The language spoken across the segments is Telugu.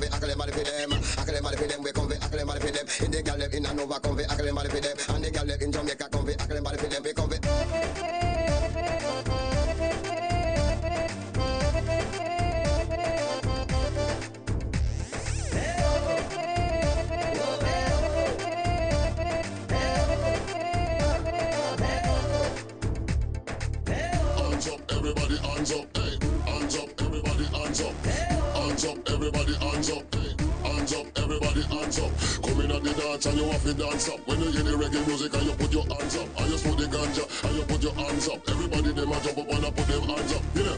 come akle mari for them. Akle mari for them, we come for akle mari for them. In the gal in Nova come for akle mari for them. And the gal in Jamaica come for akle mari for them. We come for everybody hands up, hey, hands up, everybody hands up, hands up, everybody hands up, hey, hands up, everybody hands up. Come in at the dance and you have to dance up. When you hear the reggae music and you put your hands up, and you smoke the ganja and you put your hands up. Everybody them a jump up and a put them hands up, you know.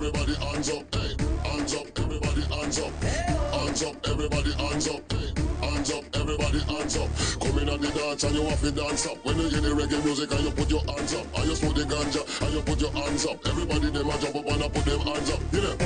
Everybody hands up, hey, hands up, everybody hands up, hands up, everybody hands up, hey, hands up, everybody hands up. Come in at the dance and you have to dance up. When you hear the reggae music and you put your hands up, and you smoke the ganja and you put your hands up. Everybody them a jump up and a put them hands up, you know.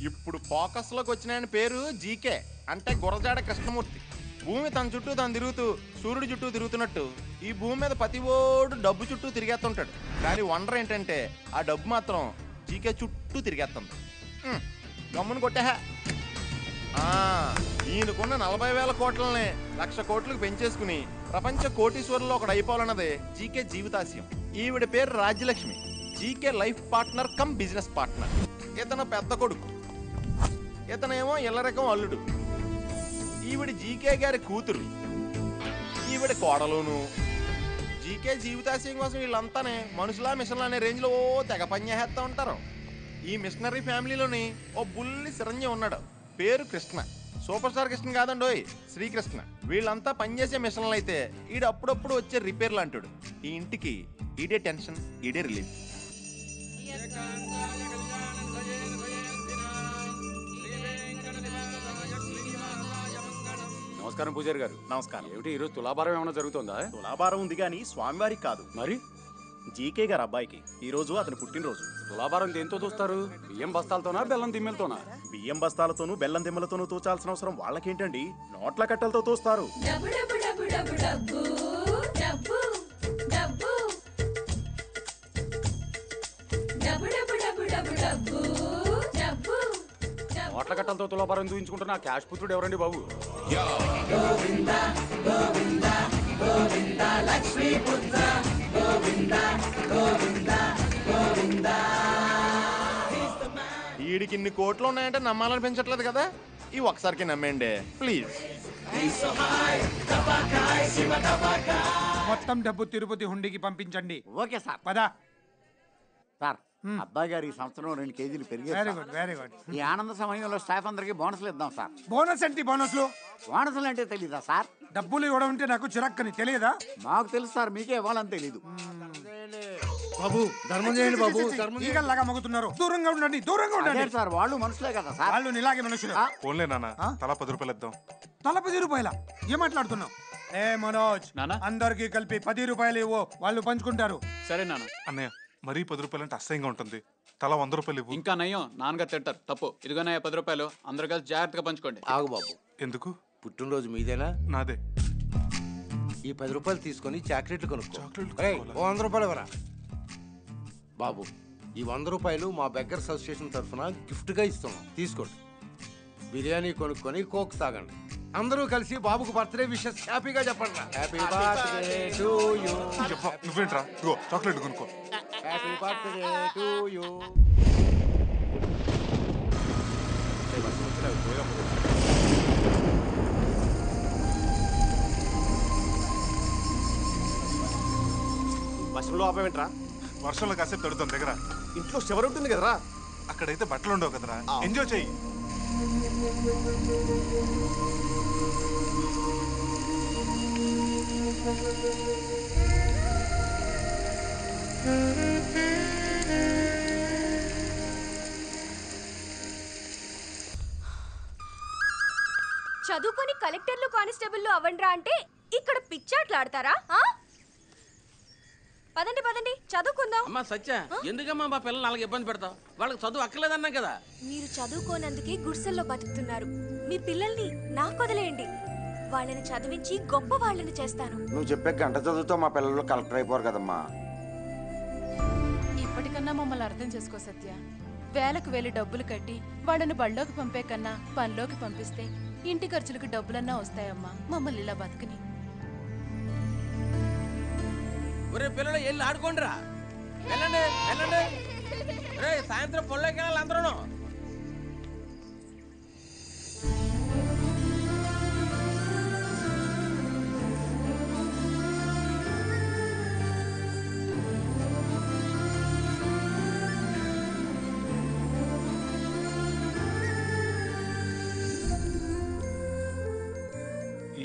ఇప్పుడు ఫోకస్లోకి వచ్చిన ఆయన పేరు జీకే అంటే గురజాడ కృష్ణమూర్తి. భూమి తన చుట్టూ తను తిరుగుతూ సూర్యుడి చుట్టూ తిరుగుతున్నట్టు ఈ భూమి మీద ప్రతి ఓడు డబ్బు చుట్టూ తిరిగేస్తుంటాడు. కానీ వండర్ ఏంటంటే ఆ డబ్బు మాత్రం జీకే చుట్టూ తిరిగేస్తుంది. గమ్మును కొట్టా. ఈయనకున్న 40,000 కోట్లని 1,00,000 కోట్లకు పెంచేసుకుని ప్రపంచ కోటీశ్వరుల్లో ఒకడు అయిపోవాలన్నదే జీకే జీవితాశయం. ఈవిడ పేరు Rajyalakshmi. GK life partner come business partner. ఇతను పెద్ద కొడుకు, ఇతనేమో ఇల్లరకం అల్లుడు. ఈవిడ జీకే గారి కూతురు, ఈవిడ కోడలును. జీకే జీవితాశయం కోసం వీళ్ళంతానే మనుషులా మిషన్లు అనే రేంజ్లో తెగ పనిచేస్తూ ఉంటారు. ఈ మిషనరీ ఫ్యామిలీలోని ఓ బుల్లి చిరంజీవి ఉన్నాడు, పేరు కృష్ణ. సూపర్ స్టార్ కృష్ణ కాదండోయ్, శ్రీకృష్ణ. వీళ్ళంతా పనిచేసే మిషన్లు అయితే ఈడు అప్పుడప్పుడు వచ్చే రిపేర్లు అంటాడు. ఈ ఇంటికి ఈడే టెన్షన్, ఈడే రిలీఫ్. నమస్కారం పూజారి గారు. నమస్కారం. ఏమిటి ఈరోజు తులాభారం ఏమైనా జరుగుతుందా? తులాభారం ఉంది కానీ స్వామివారికి కాదు, మరి జీకే గారు అబ్బాయికి. ఈ రోజు అతని పుట్టినరోజు. తులాభారం దేంతో చూస్తారు? బియ్యం బస్తాలతోనా బెల్లం దిమ్మెలతోనా? బియ్యం బస్తాలతోనూ బెల్లం దిమ్మలతోనూ తూచాల్సిన అవసరం వాళ్ళకేంటండి, నోట్ల కట్టలతో తోస్తారు. నోట్ల కట్టలతో తులాభారం చూపించుకుంటున్న క్యాష్ పుత్రుడు ఎవరండి బాబు? వీడికి ఇన్ని కోట్లు ఉన్నాయంటే నమ్మాలనిపించట్లేదు కదా. ఈ ఒకసారికి నమ్మేయండి ప్లీజ్. మొత్తం డబ్బు తిరుపతి హుండీకి పంపించండి. Okay sir. పదా సార్, అబ్బాయి గారు ఈ సంవత్సరం 2 కేజీలు పెరిగారు. Very good, very good. ఈ ఆనంద సమయంలో స్టాఫ్ అందరికి బోనస్లు ఇద్దాం సార్. బోనస్ ఏంటి? బోనస్లు బోనస్లు అంటే తెలీదా సార్? డబ్బులు ఇవ్వడం అంటే నాకు చిరక్కని తెలియదా? మాకు తెలుసు సార్, మీకే ఇవ్వాలని తెలీదు. బాబు ధర్మం చేయండి బాబు. ఈగల్లాగా మగుతున్నారు, దూరంగా ఉండండి, దూరంగా ఉండండి. సార్ వాళ్ళు మనుషులే కదా సార్. వాళ్ళు ఇలాగే మనుషులు. ఫోన్లే నాన్న, తలా 10 రూపాయలు ఇద్దాం. తల 10 రూపాయల? ఏం మాట్లాడుతున్నావు? ఏ మనోజ్, అందరికి కలిపి 10 రూపాయలు ఇవ్వు, వాళ్ళు పంచుకుంటారు. సరే నాన్న. అన్నయ్య మరీ 10 రూపాయలు అంటే అసహ్యంగా ఉంటుంది, తలా 100 రూపాయలు ఇవ్వు. ఇంకా నయ్యం, నాన్నగారు తింటారు. తప్పు. ఇదిగోనయ్య 10 రూపాయలు, అందరు కలిసి జాగ్రత్తగా పంచుకోండి. ఆగు బాబు. ఎందుకు? పుట్టినరోజు మీదేనా? నాదే. ఈ 10 రూపాయలు తీసుకొని చాక్లెట్లు కొనుక్కో. చాక్లెట్లు ఏయ్, ఓ 100 రూపాయలు ఇవ్వరా బాబు. ఈ 100 రూపాయలు మా బెగ్గర్స్ అసోసియేషన్ తరఫున గిఫ్ట్గా ఇస్తున్నాం, తీసుకోండి. బిర్యానీ కొనుక్కొని కోక్ తాగండి. అందరూ కలిసి బాబుకు బర్త్డే విషెస్ హ్యాపీగా చెప్పండి. Happy birthday to you. నువ్వేంట్రా, ఇగో చాక్లెట్ కొనుక్కో. Happy birthday to you. వర్షంలో ఆపేంట్రా? వర్షంలో కాసేపు తడుతాం దగ్గర. ఇంట్లో షవర్ ఉంటుంది కదరా. అక్కడైతే బట్టలు ఉండవు కదరా. ఎంజాయ్ చెయ్యి. చదువుకొని కలెక్టర్లు కానిస్టేబుల్లు అవ్వండ్రా అంటే ఇక్కడ పిచ్చాట్లాడతారా? పదండి పదండి చదువుకుందాం. అమ్మా సత్య, ఎందుకమ్మా మా పిల్లలు అలాగే ఇబ్బంది పెడతావు? వాళ్ళకి చదువు అక్కర్లేదన్నా కదా. మీరు చదువుకోనందుకే గుడిసెల్లో బతుకుతున్నారు. మీ పిల్లల్ని నాకు వదిలేయండి. వాళ్ళని చదివించి గొప్ప వాళ్ళని చేస్తాను. నువ్వు చెప్పే గంట చదువుతో మా పిల్లలు కలెక్టర్ అయిపోరు కదమ్మా. ఇప్పటికన్నా మమ్మల్ని అర్థం చేసుకో సత్య. వేలకు వేలు డబ్బులు కట్టి వాళ్ళని బళ్ళోకి పంపే కన్నా పనిలోకి పంపిస్తే ఇంటి ఖర్చులకు డబ్బులన్నా వస్తాయమ్మా. మమ్మల్ని ఇలా బతుకుని. ఒరే పిల్లలు వెళ్ళి ఆడుకోండిరా. వెళ్ళండి వెళ్ళండి. రే సాయంత్రం పొలంలోకి వెళ్ళాలి అందరూ.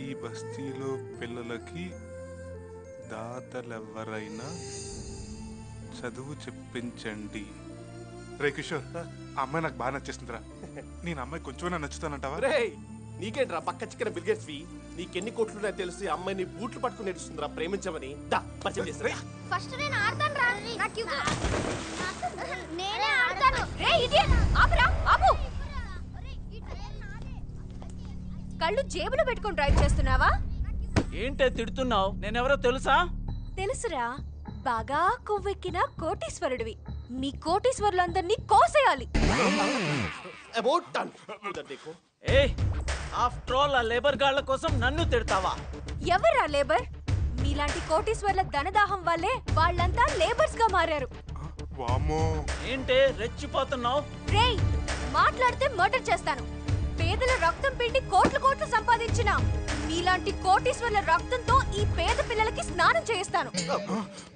ఈ బస్తీలో పిల్లలకి దాతలెవరైనా చదువు చెప్పించండి. రే కిషోర్, ఆ అమ్మాయి నాకు బాగా నచ్చేస్తుందిరా. నేను అమ్మాయి కొంచెమైనా నచ్చుతానంటావా? రే నీకేంట్రా పక్క చిక్కన బిల్గేట్స్వి? నీకెన్ని కోట్లున్నాయో తెలిసి అమ్మాయి నీ బూట్లు పట్టుకుని నడుస్తుందిరా ప్రేమించమని. దా పరిచయం చేస్తా. ఫస్ట్ నేను ఆడతాను రా. నాకు ఇవ్వు. నేనే ఆడతాను. రే ఇడియట్, ఆపురా ఆపు. కళ్ళు జేబులో పెట్టుకొని డ్రైవ్ చేస్తున్నావా? ఏంటే తిడుతున్నావు? నేనెవరో తెలుసా? తెలుసురా, బాగా కొవ్వెక్కిన కోటీశ్వరుడివి. మీ కోటీశ్వరులందరినీ కోసేయాలి. ఆఫ్టర్ ఆల్ ఆ లేబర్ గాళ్ల కోసం నన్ను తిడతావా? ఎవరా లేబర్? మీలాంటి కోటీశ్వర్ల ధనదాహం వల్లే వాళ్ళంతా లేబర్స్ గా మారారు. ఏంటే రెచ్చిపోతున్నావు? రేయ్, మాట్లాడితే మర్డర్ చేస్తాను. పేదల రక్తం పిండి కోట్లు కోట్లు సంపాదించిన మీలాంటి కోటీశ్వర్ల రక్తంతో ఈ పేద పిల్లలకి స్నానం చేయిస్తాను.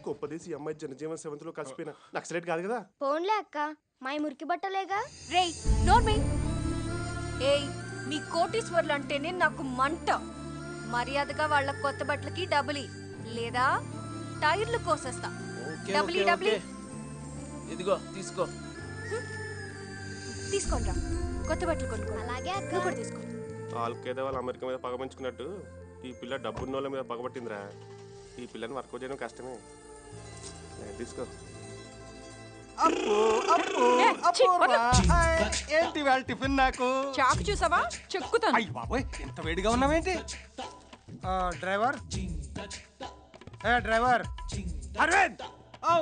గొప్పదేసి అమ్మాయి జనజీవన సెవెంత్లో కలిసిపోయిన నక్సలైట్ కాదు కదా. పోన్లే అక్క, మా మురికి బట్టలేగా. రేయ్ నోర్మి. ఏయ్, మీ కోటీశ్వర్లు అంటేనే నాకు మంట. మర్యాదగా వాళ్ళ కొత్త బట్టలకి డబ్బులి, లేదా టైర్లు కోసేస్తా. డబ్బులి డబ్బులి. ఇదిగో తీసుకో. తీసుకోండి, కొత్త బట్టలు కొనుక్కో. అలాగే అక్క, నువ్వు కూడా తీసుకో. వాళ్ళకేదో వాళ్ళు అమెరికా మీద పగమంచుకున్నట్టు ఈ పిల్ల డబ్బున్న వాళ్ళ మీద పగబట్టిందిరా. ఈ పిల్లని వర్కౌట్ చేయడం కష్టమే. తీసుకో. ఏంటి వాళ్ళ టిఫిన్? నాకు చాకు చూసావా? చెక్కుతాను. అయ్య బాబోయ్, ఎంత వేడిగా ఉన్నావేంటి? డ్రైవర్, డ్రైవర్ అరవింద్,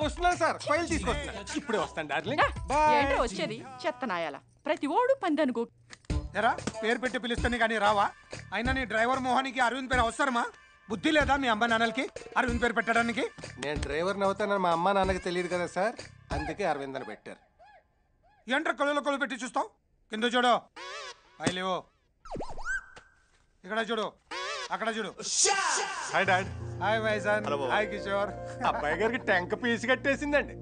వస్తున్నాను సార్. ఫైల్ తీసుకొస్తున్నా. ఇప్పుడే వస్తాను డార్లింగ్. ఏంటో వచ్చేది చెత్తనాయాల. ప్రతి ఓడు పందనుకో. ఎరా, పేరు పెట్టి పిలుస్తాను కానీ రావా? అయినా నీ డ్రైవర్ మోహన్కి అరవింద్ పేరు అవసరమా? బుద్ధి లేదా మీ అమ్మ నాన్నలకి అరవింద్ పేరు పెట్టడానికి? నేను డ్రైవర్ని అవుతానని మా అమ్మ నాన్నకి తెలియదు కదా సార్, అందుకే అరవింద్ అని పెట్టారు. ఏంట్రా కొలు కొలు పెట్టి చూస్తావు? కింద చూడు. లేవో, ఇక్కడ చూడు, అక్కడ చూడు. Hi dad. హాయ్ వైజాన్. హాయ్ కిషోర్. అబ్బాయి గారికి టెంక పీసు కట్టేసిందండి.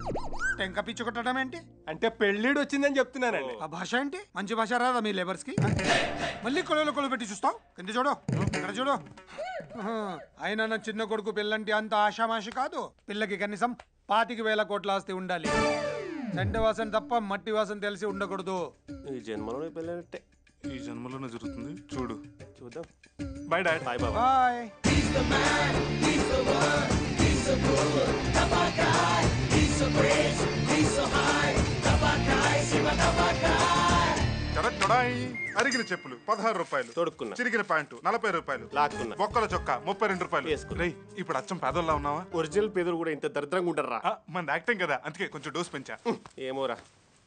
టెంక పిచ్చి కొట్టడం ఏంటి? అంటే పెళ్ళిడు వచ్చిందని చెప్తున్నానండి. ఆ భాష ఏంటి? మంచి భాష రాదా మీ లేబర్స్ కి? మళ్ళీ కొలు కొలు పెట్టి చూస్తావు? కింద చూడు, ఇక్కడ చూడు. అయినా నా చిన్న కొడుకు పిల్లంటి అంత ఆషామాషి కాదు. పిల్లకి కనీసం 25,000 కోట్ల ఆస్తి ఉండాలి. చెండ వాసన తప్ప మట్టి వాసన తెలిసి ఉండకూడదు. ఈ జన్మలో పిల్లలంటే ఈ జన్మలోనే జరుగుతుంది. చూడు, చూద్దాం. Bye dad. బాయ్ బాబా. బాయ్. అరిగిన చెప్పులు 16 రూపాయలు, తొడుక్కున్నా. చిరిగిన ప్యాంటు 40 రూపాయలు, లాక్కున్నా. బొక్కల చొక్కా 32 రూపాయలు. రేయ్, ఇప్పుడు అచ్చం పేదోళ్ళ ఉన్నావా? ఒరిజినల్ పేదలు కూడా ఇంత దరిద్రంగా ఉంటారా? మన యాక్టింగ్ కదా, అందుకే కొంచెం డోస్ పెంచా. ఏమోరా,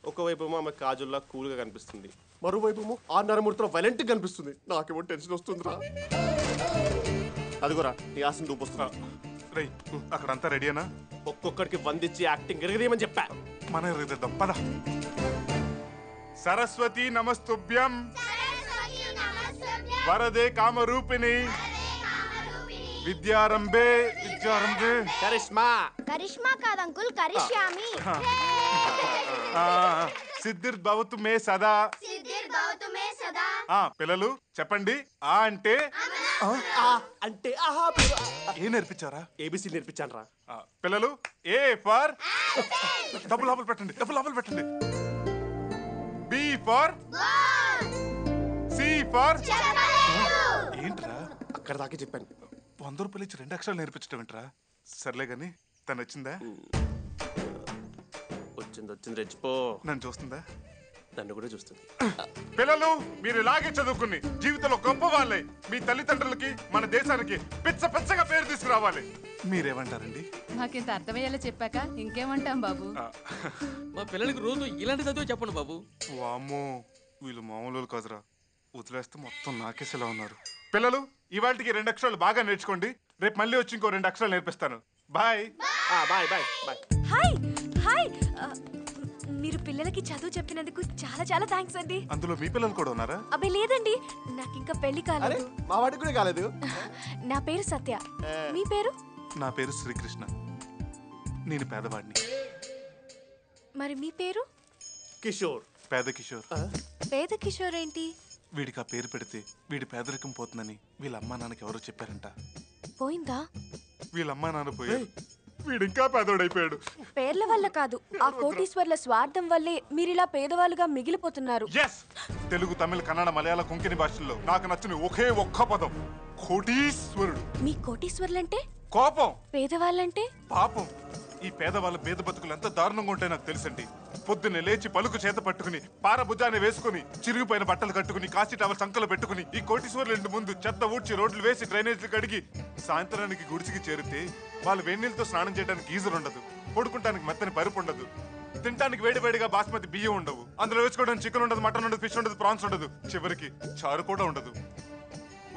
ఒకవైపు ఆమె కాజుల్లా కూల్గా కనిపిస్తుంది, మరోవైపు ఆ నరమూర్తిలో వైలెంట్ కనిపిస్తుంది. నాకేమో టెన్షన్ వస్తుందిరా. అదిగోరా నీ ఆశను దూపొస్తుంది. రేయ్, అక్కడంతా రెడీనా? ఒక్కొక్కడికి వందిచ్చి యాక్టింగ్ ఎరగదేమని చెప్పా. మనం ఎరగదిద్దాం పద. సరస్వతి నమస్తుభ్యం వరదే కామరూపిణి విద్యారంభే కరిష్మా కరిష్మా కాదు అంకుల్ కరిష్యామి సిద్ధిర్ భవతు మే సదా. పిల్లలు చెప్పండి ఆ అంటే అంటే ఏ నేర్పించారా? ఏబిసి నేర్పించాను రా. పిల్లలు ఏ ఫర్ డబ్బు లోపల పెట్టండి, డబ్బు లోపల పెట్టండి. బి ఫర్ సి ఫర్ ఏంట్రా అక్కడ దాకా చెప్పాను. 100 రూపాయలు ఇచ్చి 2 అక్షరాలు నేర్పించడం ఏంట్రా? సర్లే గాని తను వచ్చిందా? వచ్చింది రెచ్చిపో. నన్ను చూస్తుందా? నన్ను కూడా చూస్తుంది. పిల్లలు మీరు ఇలాగే చదువుకుని జీవితంలో గొప్ప వాళ్ళే మీ తల్లిదండ్రులకి మన దేశానికి పిచ్చగా పేరు తీసుకురావాలి. మీరేమంటారండి? మాకింత అర్థమయ్యేలా చెప్పాక ఇంకేమంటాం బాబు. మా పిల్లలకి రోజు ఇలాంటి చదువు చెప్పండి బాబు. వామ్మో వీళ్ళు మామూలు కాదురా. వదిలేస్తే మొత్తం నాకేసేలా ఉన్నారు. పిల్లలు ఇవాళకి 2 అక్షరాలు బాగా నేర్చుకోండి. రేపు మళ్ళీ వచ్చి ఇంకో 2 అక్షరాలు నేర్పిస్తాను. Bye bye bye bye. Hi hi మీరు పిల్లలకి చదువు చెప్పినందుకు చాలా చాలా థ్యాంక్స్ అండి. అందులో మీ పిల్లలు కూడా ఉన్నారా? అబ్బే లేదండి, నాకు ఇంకా పెళ్లి కాలేదు. మా వాడికి కూడా కాలేదు. నా పేరు సత్య. మీ పేరు? నా పేరు శ్రీకృష్ణ. నేను పేదవాడిని. మరి మీ పేరు? కిషోర్. పేద కిషోర్. పేద కిషోర్ ఏంటి? వీడికి ఆ పేరు పెడితే వీడి పేదరికం పోతుందని వీళ్ళ అమ్మా నాన్నకి ఎవరో చెప్పారంట. పోయిందా? వీళ్ళ అమ్మా నాన్న పోయి వీడు ఇంకా పేదోడైపోయాడు. పేర్ల వల్ల కాదు, ఆ కోటీశ్వర్ల స్వార్థం వల్లే మీరిలా పేదవాళ్ళుగా మిగిలిపోతున్నారు. తెలుగు, తమిళ, కన్నడ, మలయాళ, కొంకణి భాషల్లో నాకు నచ్చిన ఒకే ఒక్క పదం కోటీశ్వరుడు. మీ కోటీశ్వర్లంటే కోపం, పేదవాళ్ళంటే పాపం. ఈ పేదవాళ్ళ పేద బతుకులు ఎంత దారుణంగా ఉంటాయి నాకు తెలుసండి. పొద్దున్నే లేచి పలుకు చేత పట్టుకుని పారభుజాన్ని వేసుకుని చిరిగిపోయిన బట్టలు కట్టుకుని కాశీ టవల్ సంకలు పెట్టుకుని ఈ కోటీశ్వర్ల ఇంటి ముందు చెత్త ఊడ్చి రోడ్లు వేసి డ్రైనేజీలు కడిగి సాయంత్రానికి గుడిసికి చేరితే వాళ్ళు వేడినీళ్ళతో స్నానం చేయడానికి గీజర్ ఉండదు, పడుకుంటానికి మెత్తని పరుపు ఉండదు, తినడానికి వేడివేడిగా బాస్మతి బియ్యం ఉండవు, అందులో వేసుకోవడానికి చికెన్ ఉండదు, మటన్ ఉండదు, ఫిష్ ఉండదు, ప్రాన్స్ ఉండదు, చివరికి చారు కూడా ఉండదు.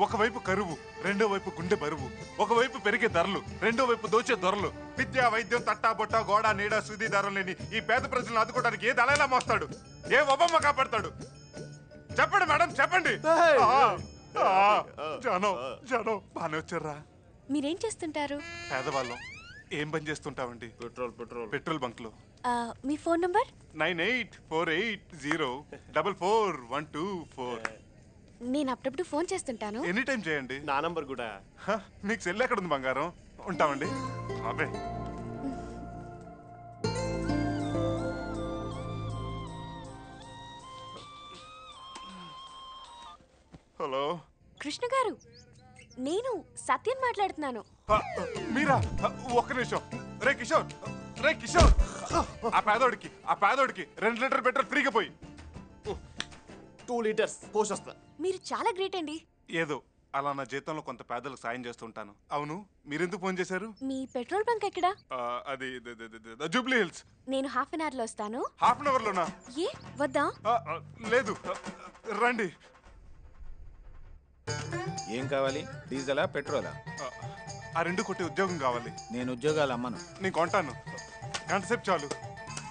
ఒకవైపు కరువు, రెండో వైపు గుండె బరువు, ఒకవైపు పెరిగే ధరలు, రెండో వైపు దోచే ధరలు. విద్యా, వైద్యం, తట్టా బొట్ట, గోడ, నీడ, సూది ధరలు లేని ఈ పేద ప్రజలను ఆదుకోవడానికి ఏ దళైలా మోస్తాడు? ఏ ఒబమ్మ కాపాడతాడు? చెప్పండి మేడం, చెప్పండి. జనం బానే వచ్చారా? మీరేం చేస్తుంటారు? పేదవాళ్ళం. ఏం పని చేస్తుంటామండి? పెట్రోల్ బంక్ లో. మీ ఫోన్ నంబర్? 9848044124. నేను అప్పుడప్పుడు ఫోన్ చేస్తుంటాను. ఎనీ టైం చేయండి. నా నంబర్ కూడా. మీకు సెల్ ఎక్కడ ఉంది బంగారం? ఉంటామండి. అబ్బే హలో కృష్ణ గారు, నేను సత్యం మాట్లాడుతున్నాను. మీరా? ఒక్క నిమిషం. రే కిషోర్, రే కిషోర్, ఆ పేదోడికి 2 లీటర్ పెట్రోల్ ఫ్రీగా పోయి 2 లీటర్స్ పోషొస్తా. మీరు చాలా గ్రేట్ అండి. ఏదో అలా నా జీతంలో కొంత పేదలకు సాయం చేస్తుంటాను. అవును, మీరెందుకు ఫోన్ చేశారు? మీ పెట్రోల్ బంక్ ఎక్కడ? అది జూబ్లీ హిల్స్. నేను హాఫ్ అన్ అవర్ లో వస్తాను. హాఫ్ అన్ అవర్ లోనా? ఏ వద్దా? లేదు, రండి. ఏం కావాలి? డీజిలా, పెట్రోలా? ఆ 2 కొట్టి ఉద్యోగం కావాలి. నేను ఉద్యోగాలు అమ్మను. నేను కొంటాను. గంట సేపు చాలు.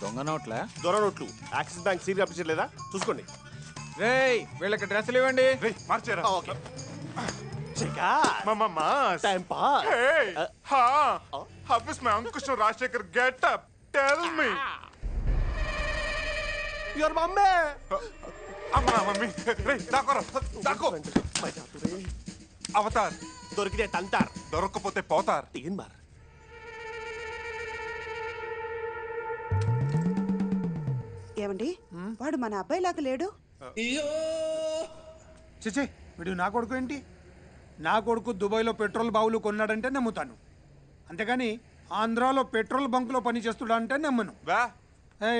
దొంగ నోట్లా? దొర నోట్లు. యాక్సిస్ బ్యాంక్ సీల్ అప్పించలేదా? చూసుకోండి. రేయ్, వీళ్ళకి డ్రెస్సులు ఇవ్వండి. మార్చారా? Okay. Time pass. Hey, how is my Ankush Rajshekhar get up? Tell me. Your mummy. Amma mummy. Hey, dako. Avatar. దొరికితే తంటార్, దొరక్కపోతే పోతార్. తీన్మార్. ఏమండి, వాడు మన అబ్బాయి లాగా లేడు. చిచి, వీడు నా కొడుకు ఏంటి? నా కొడుకు దుబాయ్లో పెట్రోల్ బావులు కొన్నాడంటే నమ్ముతాను, అంతేగాని ఆంధ్రాలో పెట్రోల్ బంకులో పని చేస్తుడా అంటే నమ్మను.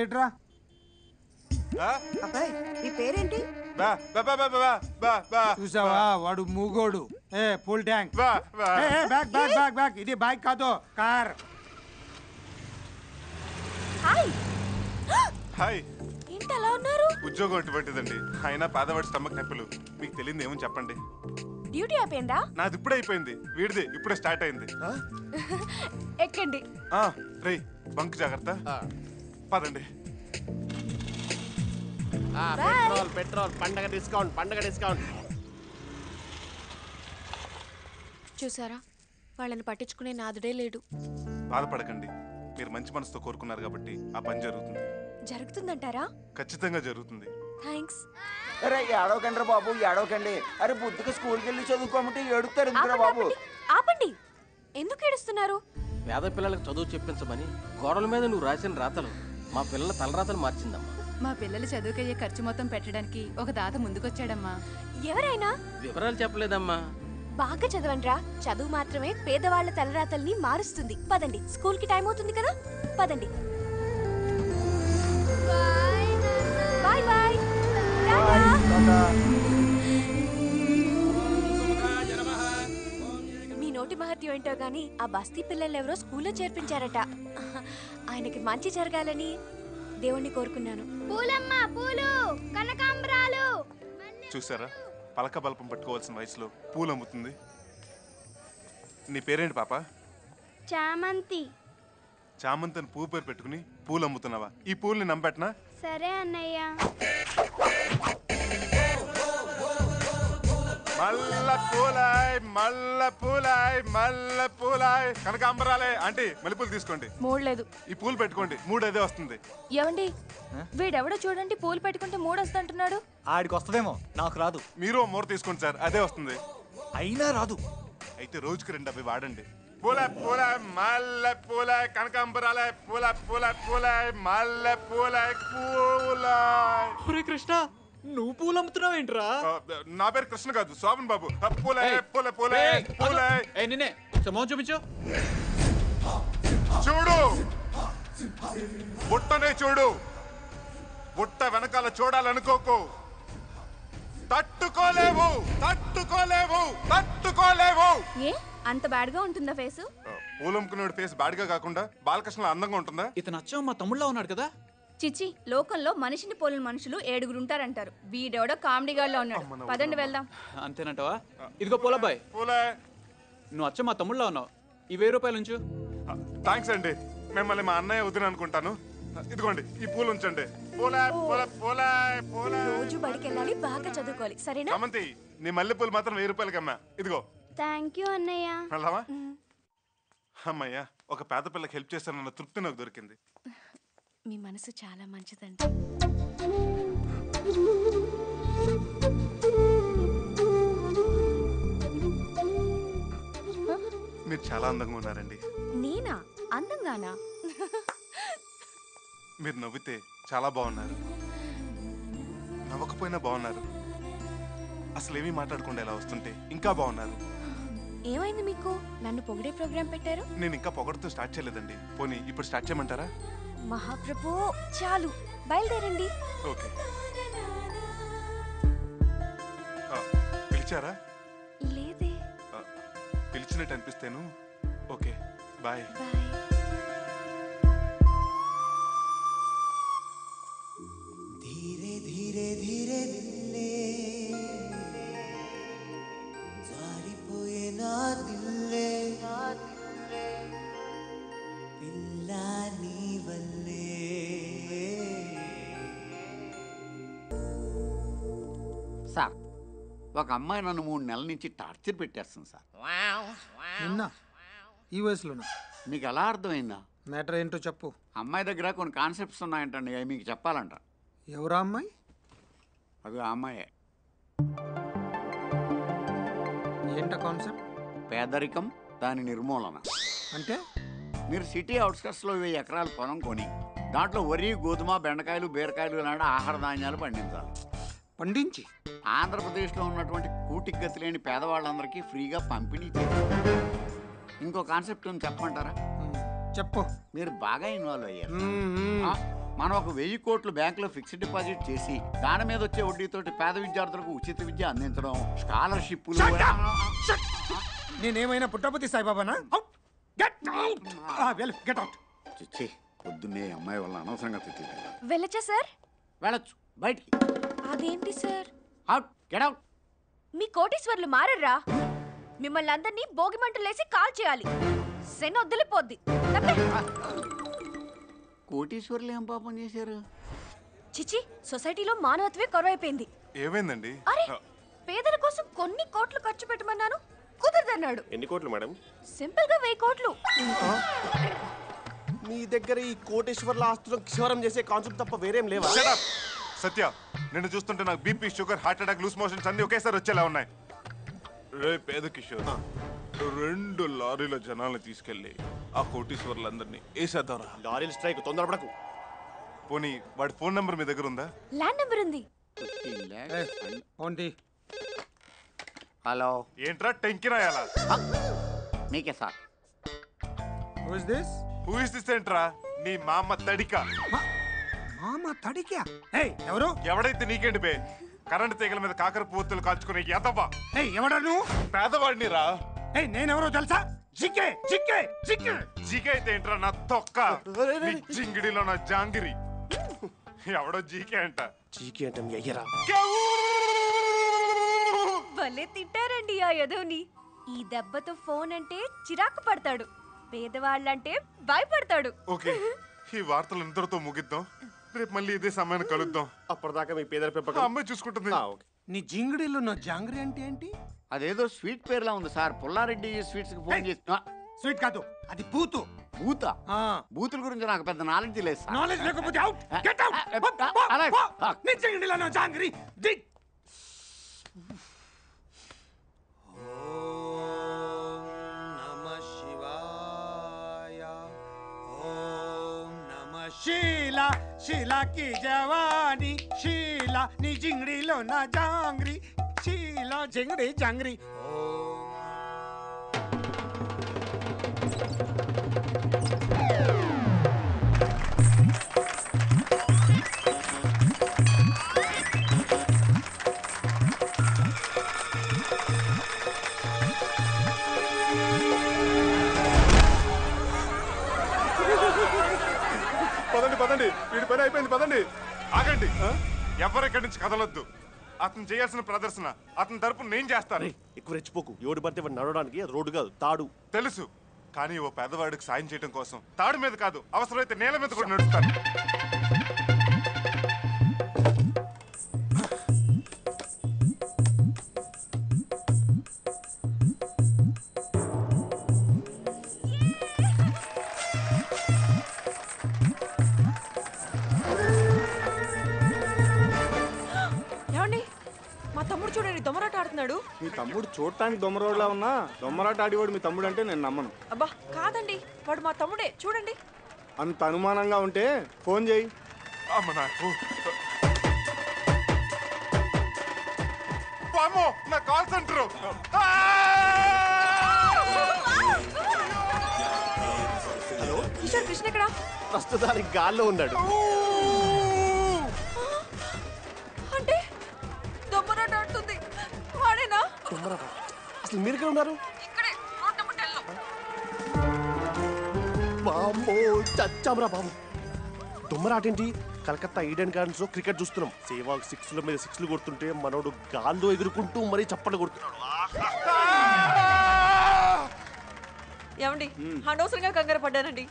ఇట్రా. అబ్బాయి, నీ పేరేంటి? చూసావా, వాడు మూగోడు. Full tank. బ్యాక్. ఇది బైక్ కాదు, కార్. హాయ్. ఏంటి అలా ఉన్నారు? ఉద్యోగం అటువంటిదండి. అయినా పేదవాడి స్టమక్ నొప్పులు. మీకు తెలియదు ఏమని చెప్పండి. డ్యూటీ అయిపోయిందా? నాది ఇప్పుడే అయిపోయింది. వీడిది ఇప్పుడే స్టార్ట్ అయింది. ఎక్కండి. రే, బంక్ జాగ్రత్త. పదండి. పెట్రోల్ పండగ డిస్కౌంట్. చూసారా, వాళ్ళని పట్టించుకునే నాదుడే లేడు. బాధపడకండి, మీరు మంచి మనసుతో కోరుకున్నారు కాబట్టి ఆ పని జరుగుతుంది. జరుగుతుందంటారా? ఖచ్చితంగా జరుగుతుంది. థ్యాంక్స్. అరే ఏడవకండి బాబు, ఏడవకండి. అరే బుద్ధిగా స్కూల్కి వెళ్ళి చదువుకోమంటే ఏడుస్తారు ఎందుకురా బాబు? ఆపండి. ఎందుకు ఏడుస్తున్నారు? పేద పిల్లలకు చదువు చెప్పించమని గోడల మీద నువ్వు రాసిన రాతలు మా పిల్లల తలరాతలు మార్చిందమ్మా. మా పిల్లలు చదువుకయ్యే ఖర్చు మొత్తం పెట్టడానికి ఒక దాత ముందుకొచ్చాడమ్మా. ఎవరైనా? వివరాలు చెప్పలేదమ్మా. బాగా చదవండ్రా. చదువు మాత్రమే పేదవాళ్ల తలరాతల్ని మారుస్తుంది. పదండి, స్కూల్ కి టైం అవుతుంది కదా. పదండి. Bye bye. మీ నోటి మహత్యం ఏంటో గానీ ఆ బస్తీ పిల్లలెవరో స్కూల్లో చేర్పించారట. ఆయనకి మంచి జరగాలని దేవుణ్ణి కోరుకున్నాను. పూలమ్మ, పూలు, కనకాంబరాలు. చూసారా, పలక బల్పం పట్టుకోవాల్సిన వయసులో పూలు అమ్ముతుంది. నీ పేరేంటి పాప? చామంతి. చామంతిని పువ్వు పేరు పెట్టుకుని పూలు అమ్ముతున్నావా? ఈ పూల్ని నమ్మెట్నా? సరే అన్నయ్య. మల్ల పూలాయ్, మల్ల పూలాయ్, మల్ల పూలాయ్. కనకాంబరాలే ఆంటీ, మల్లెపూలు తీసుకోండి. మూడలేదు. ఈ పూలు పెట్టుకోండి, 3 అదే వస్తుంది. ఏమండి, వీడెవడో చూడండి పూలు పెట్టుకుంటే 3 వస్తుంటున్నాడు. ఆడికి వస్తుందేమో, నాకు రాదు. మీరు మూర తీసుకోండి సార్, అదే వస్తుంది. అయినా రాదు. అయితే రోజుకి 2 అవి వాడండి. పూల పూల మల్ల పూల కనకాంబరాలే, పూల పూల పూల మల్ల పూల పూల. కృష్ణ, నువ్వు పూలు అమ్ముతున్నావు ఏంట్రా? నా పేరు కృష్ణ కాదు, శోభన్ బాబు. పూల పూల పూల పూల. నిన్నే సమోహం చూపించు. చూడు, బుట్టనే చూడు. బుట్ట వెనకాల చూడాలనుకోకు. తట్టుకోలేవు, తట్టుకోలేవు, తట్టుకోలేవు. ఏ అంత బ్యాడ్ గా ఉంటుందా ఫేసు? పూలమ్ముకునేవాడి ఫేస్ బాడిగా కాకుండా బాలకృష్ణ అందంగా ఉంటుందా? ఇతను అచ్చం మా తమ్ముళ్ళ ఉన్నాడు కదా. చిచ్చి, లోకంలో మనిషిని పోలిన మనుషులు 7 ఉంటారంటారు. వీడెవడో కామెడీగాళ్ళలో ఉన్నాడు. పదండి వెళ్దాం. అంతేనంటావా? ఇదిగో పూలబ్బాయ్, నువ్వు అచ్చం మా తమ్ముళ్ళ ఉన్నావు. ఈ 1000 రూపాయలు ఉంచు. థ్యాంక్స్ అండి. మిమ్మల్ని మా అన్నయ్య వదిన అనుకుంటాను. ఇదిగోండి, ఈ పూలు ఉంచండి. పూల పూల పూల పూల. రోజు బడికి వెళ్ళాలి, బాగా చదువుకోవాలి, సరేనా? సమంతి, నీ మల్లె పూలు మాత్రం 1000 రూపాయలకి అమ్మా. ఇదిగో. థ్యాంక్ యూ అన్నయ్య. వెళ్దామా? అమ్మయ్యా, ఒక పేద పిల్లకి హెల్ప్ చేస్తానన్న తృప్తి నాకు దొరికింది. మీ మనసు చాలా మంచిదండి. మీరు చాలా అందంగా ఉన్నారండి. నేనా అందంగానా? మీరు నవ్వితే చాలా బాగున్నారు, నవ్వకపోయినా బాగున్నారు. అసలు ఏమీ మాట్లాడకుండా ఎలా వస్తుంటే ఇంకా బాగున్నారు. ఏమైంది మీకు? నన్ను పొగిడే ప్రోగ్రాం పెట్టారు. నేను ఇంకా పొగడుతూ స్టార్ట్ చేయలేదండి. పోనీ ఇప్పుడు స్టార్ట్ చేయమంటారా? మహాప్రభు, చాలు, బయలుదేరండి. ఓకే. పిలిచారా? లేదే. పిలిచినట్టు అనిపిస్తేను. Okay, bye. धीरे धीरे धीरे दिल्ले जारिपोये ना दिल्ले पिल्ला नी वल्ले. సార్, ఒక అమ్మాయి నన్ను 3 నెలల నుంచి టార్చర్ పెట్టేస్తుంది సార్. నిన్న ఈ వయసులోనా? మీకు ఎలా అర్థమైందా? మ్యాటర్ ఏంటో చెప్పు. అమ్మాయి దగ్గర కొన్ని కాన్సెప్ట్స్ ఉన్నాయంటండి, అవి మీకు చెప్పాలంట. ఎవరా అమ్మాయి? అది ఆ అమ్మాయే. ఏంట కాన్సెప్ట్? పేదరికం, దాని నిర్మూలన. అంటే మీరు సిటీ అవుట్స్కట్స్లో 1000 ఎకరాల పొలం కొని దాంట్లో వరి, గోధుమ, బెండకాయలు, బీరకాయలు లాంటి ఆహార ధాన్యాలు పండించాలి. పండించి ఆంధ్రప్రదేశ్లో ఉన్నటువంటి కూటికి గతి లేని పేదవాళ్ళందరికీ ఫ్రీగా పంపిణీ చేయాలి. ఇంకో కాన్సెప్ట్ ఉంది, చెప్పమంటారా? చెప్పు. మీరు బాగా ఇన్వాల్వ్ అయ్యారు. మనం ఒక 1000 కోట్లు బ్యాంకులో ఫిక్స్డ్ డిపాజిట్ చేసి దాని మీద వచ్చే వడ్డీతోటి పేద విద్యార్థులకు ఉచిత విద్య అందించడం, స్కాలర్షిప్లు. నేనేమైనా పుట్టపతి సాయిబాబానా? చిచ్చి, పొద్దున్నే అమ్మాయి వల్ల అనవసరంగా తిట్టింది. వెళ్ళచ్చా సార్? వెళ్ళొచ్చు, బయటికి. అదేంటి సార్? Out, get out. మీ కోటీశ్వర్లు మారర్రా? మిమ్మల్ని అందరినీ భోగి మంటలేసి కాల్ చేయాలి. శని వదిలిపోద్ది. కోటీశ్వర్లు ఏం పాపం చేశారు? చిచి, సొసైటీలో మానవత్వే కరువైపోయింది. ఏమైందండి? అరే, పేదల కోసం కొన్ని కోట్లు ఖర్చు పెట్టమన్నాను, కుదరదన్నాడు. ఎన్ని కోట్లు మేడం? సింపుల్ గా 1000 కోట్లు. మీ దగ్గర ఈ కోటేశ్వర్ల ఆస్తులను క్షవరం చేసే కాన్సెప్ట్ తప్ప వేరేం లేవా? సత్య, నిన్ను చూస్తుంటే నాకు BP, sugar, heart attack, loose motions అన్ని ఒకేసారి వచ్చేలా ఉన్నాయి. రే పేద కిషోర్, 2 లారీల జనాల్ని తీసుకెళ్లి ఆ కోటీశ్వర్లందరినీ వేసేద్దాం. లారీల స్ట్రైక్, తొందరపడకు. పోనీ వాడి ఫోన్ నంబర్ మీ దగ్గర ఉందా? ల్యాండ్ నెంబర్ ఉంది. హలో, ఏంట్రా టెంకి రాయాలా? మీకే సార్. హూ ఇస్ దిస్ ఏంట్రా? నీ మామ తడిక. మామ తడిక? ఏయ్ ఎవరు? ఎవడైతే నీకేంటి బే? కరెంట్ తీగల మీద కాకర పువ్వులు కాల్చుకునే ఎదవా. ఏయ్ ఎవడా నువ్వు? పేదవాడిని రా. ఏయ్ నేనెవరో తెలుసా? జికే జికే జికే జీకే అయితే ఏంట్రా నా తొక్క. నీ జింగిడిలో నా జాంగిరి. ఎవడో జీకే అంట. జీకే అంటే మీ అయ్యరా. భలే తిట్టారండి ఆ యదవ్ని. ఈ దెబ్బతో ఫోన్ అంటే చిరాకు పడతాడు, పేదవాళ్ళంటే భయపడతాడు. ఓకే, ఈ వార్తలు ఇంతటితో ముగిద్దాం. రేపు మళ్ళీ ఇదే సమయాన్ని కలుద్దాం. అప్పటిదాకా మీ పేదల పెంపకం అమ్మాయి చూసుకుంటుంది. నీ జింగిడిలో నా జాంగ్రీ అంటే ఏంటి? అదేదో స్వీట్ పేర్లా ఉంది సార్. పుల్లారెడ్డి స్వీట్స్ కి ఫోన్ చేసి. స్వీట్ కాదు, అది పూతు. బూత? బూతుల గురించి నాకు పెద్ద నాలెడ్జ్ లేదు సార్. నాలెడ్జ్ లేకపోతే అవుట్, గెట్ అవుట్. నీ జింగిడిలో నా జాంగ్రీ దిక్. शीला शीला की जवानी शीला नी जिंगड़ी लो ना जांगरी शीला जिंगड़ी जांगरी పదండి, వీడి పని అయిపోయింది, పదండి. ఆగండి, ఎవరెక్కడి నుంచి కదలొద్దు. అతను చేయాల్సిన ప్రదర్శన అతని తరపున నేను చేస్తాను. ఎక్కువ రెచ్చిపోకు. ఎవడు పడితే వాడు నడవడానికి రోడ్డు కాదు, తాడు. తెలుసు, కానీ ఓ పేదవాడికి సాయం చేయడం కోసం తాడు మీద కాదు, అవసరమైతే నేల మీద కూడా నడుస్తాను. దొమ్మరాట ఆడుతున్నాడు. మీ తమ్ముడు చూడటానికి దొమ్మరోడ్లా ఉన్నా దొమ్మరాట ఆడివాడు మీ తమ్ముడు అంటే నేను నమ్మను. అబ్బా కాదండి, వాడు మా తమ్ముడే, చూడండి. అంత అనుమానంగా ఉంటే ఫోన్ చేయి. నా call centre. Hello Kishore, Krishna ఎక్కడ? ప్రస్తుతానికి గాల్లో ఉన్నాడు. అంటే దొమ్మరాట ఆడుతుంది వాడేనా? అసలు మీరు ఎక్కడ ఉన్నారు? బాబో చచ్చామరా బాబు. దొమ్మరాటేంటి? కలకత్తా ఈడెన్ గార్డెన్స్ లో క్రికెట్ చూస్తున్నాం. సేవాగ్ 6ల మీద 6లు కొడుతుంటే మనోడు గాల్లో ఎగురుకుంటూ మరీ చప్పట్లు కొడుతున్నాడు. ఏమండి, అనవసరంగా కంగారు పడ్డానండి.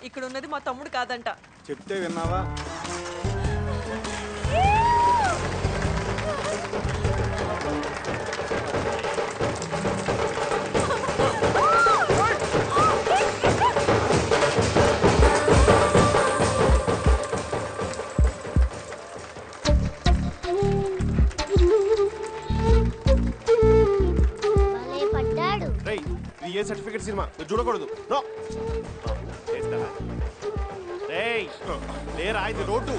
ఇక్కడ ఉన్నది మా తమ్ముడు కాదంట. చెప్తే విన్నావా? ఏ సర్టిఫికెట్ సినిమా చూడకూడదు. నో లేరా, ఇది రోడ్డు.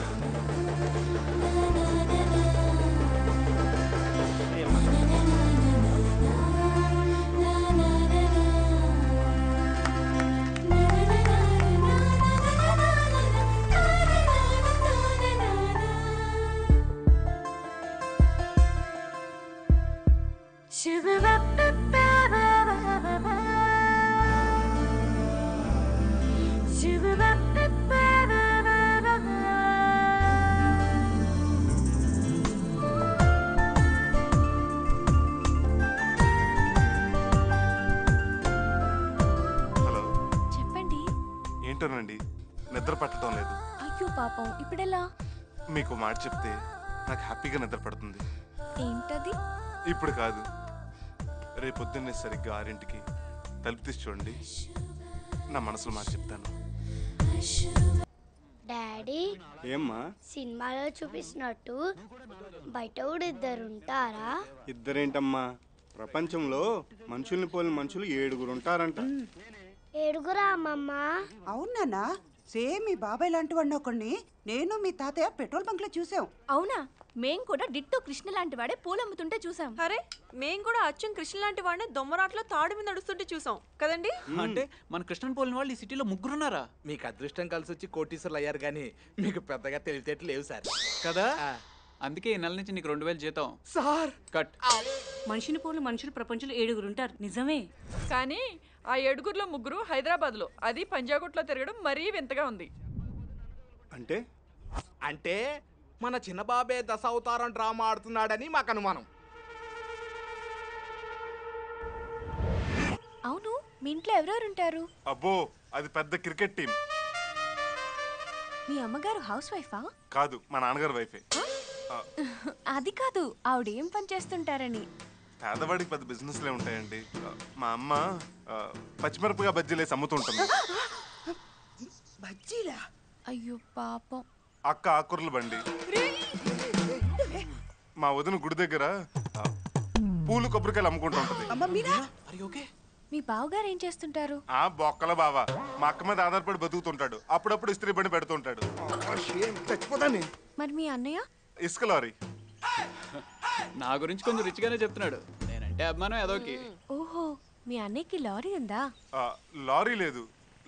ఏంటోనండి, నిద్ర పట్టడం లేదు. అయ్యో పాపం, ఇప్పుడెలా? మీకు మాట చెప్తే నాకు హ్యాపీగా నిద్ర పడుతుంది. ఏంటది? ఇప్పుడు కాదు, రేపొద్దున్నే సరిగ్గా 6ంటికి తలుపు తీసి చూడండి. నా మనసులో మాట చెప్తాను. డాడీ ఏమ్మా సినిమాలో చూపిస్తున్నట్టు బయట కూడా ఇద్దరు ఉంటారా? ఇద్దరేంటమ్మా, ప్రపంచంలో మనుషుల్ని పోలిన మనుషులు 7 ఉంటారంట. 7 అమ్మమ్మ? అవునా? సేమ్ మీ బాబాయ్ లాంటి వాడిని ఒకడిని నేను మీ తాతయ్య పెట్రోల్ బంక్ లో చూసాం. అవునా? మేం కూడా డిట్టో కృష్ణ లాంటి వాడే పూలమ్ముతుంటే చూసాం. అరే మేం కూడా అచ్చం కృష్ణ లాంటి వాడిని దొమ్మరాట్లో తాడు మీద నడుస్తుంటే చూసాం కదండి. అంటే మన కృష్ణన్ పోలిన వాళ్ళు ఈ సిటీలో 3 ఉన్నారా? మీకు అదృష్టం కలిసి వచ్చి కోటీశ్వర్లు అయ్యారు కానీ మీకు పెద్దగా తెలివితేటలు లేవు సార్. కదా అందుకే ఈ నెల నుంచి నీకు 2000 జీతం సార్. కట్. మనిషిని పోలు మనుషులు ప్రపంచంలో 7 ఉంటారు, నిజమే. కానీ ఆ 7లో 3 హైదరాబాద్ లో, అది పంజాగుట్లో తిరగడం మరీ వింతగా ఉంది. అంటే అంటే మన చిన్న బాబే దశావతారం డ్రామా ఆడుతున్నాడని మాకు అనుమానం. అవును, మీ ఇంట్లో ఎవరెవరు ఉంటారు? అబ్బో అది పెద్ద క్రికెట్ టీం. మీ అమ్మగారు హౌస్ వైఫా? కాదు, మా నాన్నగారు వైఫే. అది కాదు, ఆవిడ ఏం పని చేస్తుంటారని. పేదవాడికి పెద్ద బిజినెస్లే ఉంటాయండి. మా అమ్మ పచ్చిమిరపగా బజ్జీలేసి అమ్ముతుంటుంది. బజ్జీలా? అయ్యో పాపం. అక్క ఆకుర్ల బండి. మా వదిన గుడి దగ్గర పూలు కొబ్బరికాయలు అమ్ముకుంటూ ఉంటుంది. మీ బావగారు ఏం చేస్తుంటారు? బొక్కల బావ మా అక్క మీద ఆధారపడి బతుకుతుంటాడు. అప్పుడప్పుడు ఇస్త్రీ బండి పెడుతుంటాడు. మరి మీ అన్నయ్య? ఇసుక లారీ. నా గురించి కొంచెం రిచ్ గానే చెప్తున్నాడు. నేనంటే అభిమానం ఏదోకి. ఓహో, మీ అన్నయ్యకి లారీ ఉందా? లారీ లేదు,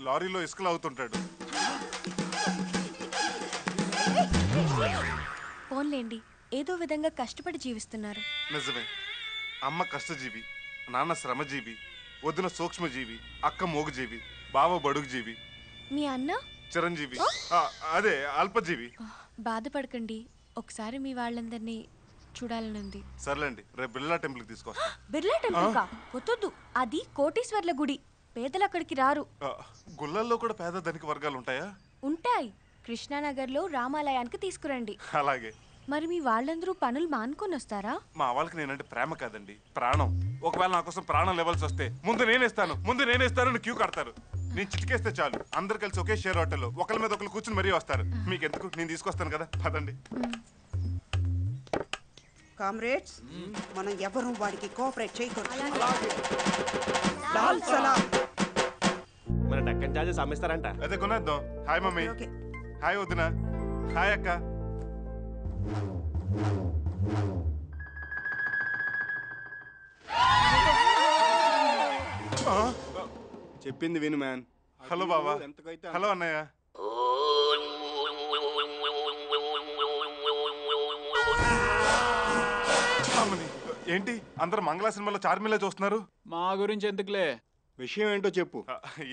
లారీలో ఇసుకలు అవుతుంటాడు. పోన్లేండి, ఏదో విధంగా కష్టపడి జీవిస్తున్నారు. నిజమే. అమ్మ కష్టజీవి, నాన్న శ్రమజీవి, వదిన సూక్ష్మజీవి, అక్క మోగుజీవి, బావ బడుగుజీవి, మీ అన్న చిరంజీవి, అదే అల్పజీవి. బాధపడకండి, ఒకసారి మీ వాళ్ళందరినీ చూడాలనుంది. సర్లేండి, రేపు బిర్లా టెంపుల్కి తీసుకొస్తా. బిర్లా టెంపుల్ కా? వద్దు, అది కోటీశ్వర్ల గుడి. పేదలు అక్కడికి రారు. గుళ్ళల్లో కూడా పేద ధనిక వర్గాలు ఉంటాయా? ఉంటాయి. కృష్ణానగర్లో రామాలయానికి తీసుకురండి. అలాగే. మరి మీ వాళ్ళందరూ పనులు మానుకొని వస్తారా? మా వాళ్ళకి నేనంటే ప్రేమ కాదండి, ప్రాణం. ఒకవేళ నా కోసం ప్రాణం లెవెల్స్ వస్తే ముందు నేనేస్తాను క్యూ కడతారు. నేను చిటికేస్తే చాలు, అందరు కలిసి ఒకే షేర్ హోటల్లో ఒకరి మీద ఒకరు కూర్చుని మరీ వస్తారు. మీకు ఎందుకు, నేను తీసుకొస్తాను కదా, పదండి. కామ్రేడ్స్, మనం ఎవరు వాడికి కోఆపరేట్ చేయకూడదు. లాల్ సలాం. మన డక్కన్ చార్జెస్ అమ్మేస్తారంట. అదే కొనేద్దాం. Hi mummy. హాయ్ వదిన. హాయ్ అక్క. చెప్పింది విను మ్యాన్. హలో బాబా. హలో అన్నయ్య. ఏంటి అందరు మంగళ సినిమాలో చార్మిలా చూస్తున్నారు? మా గురించి ఎందుకులే, విషయం ఏంటో చెప్పు.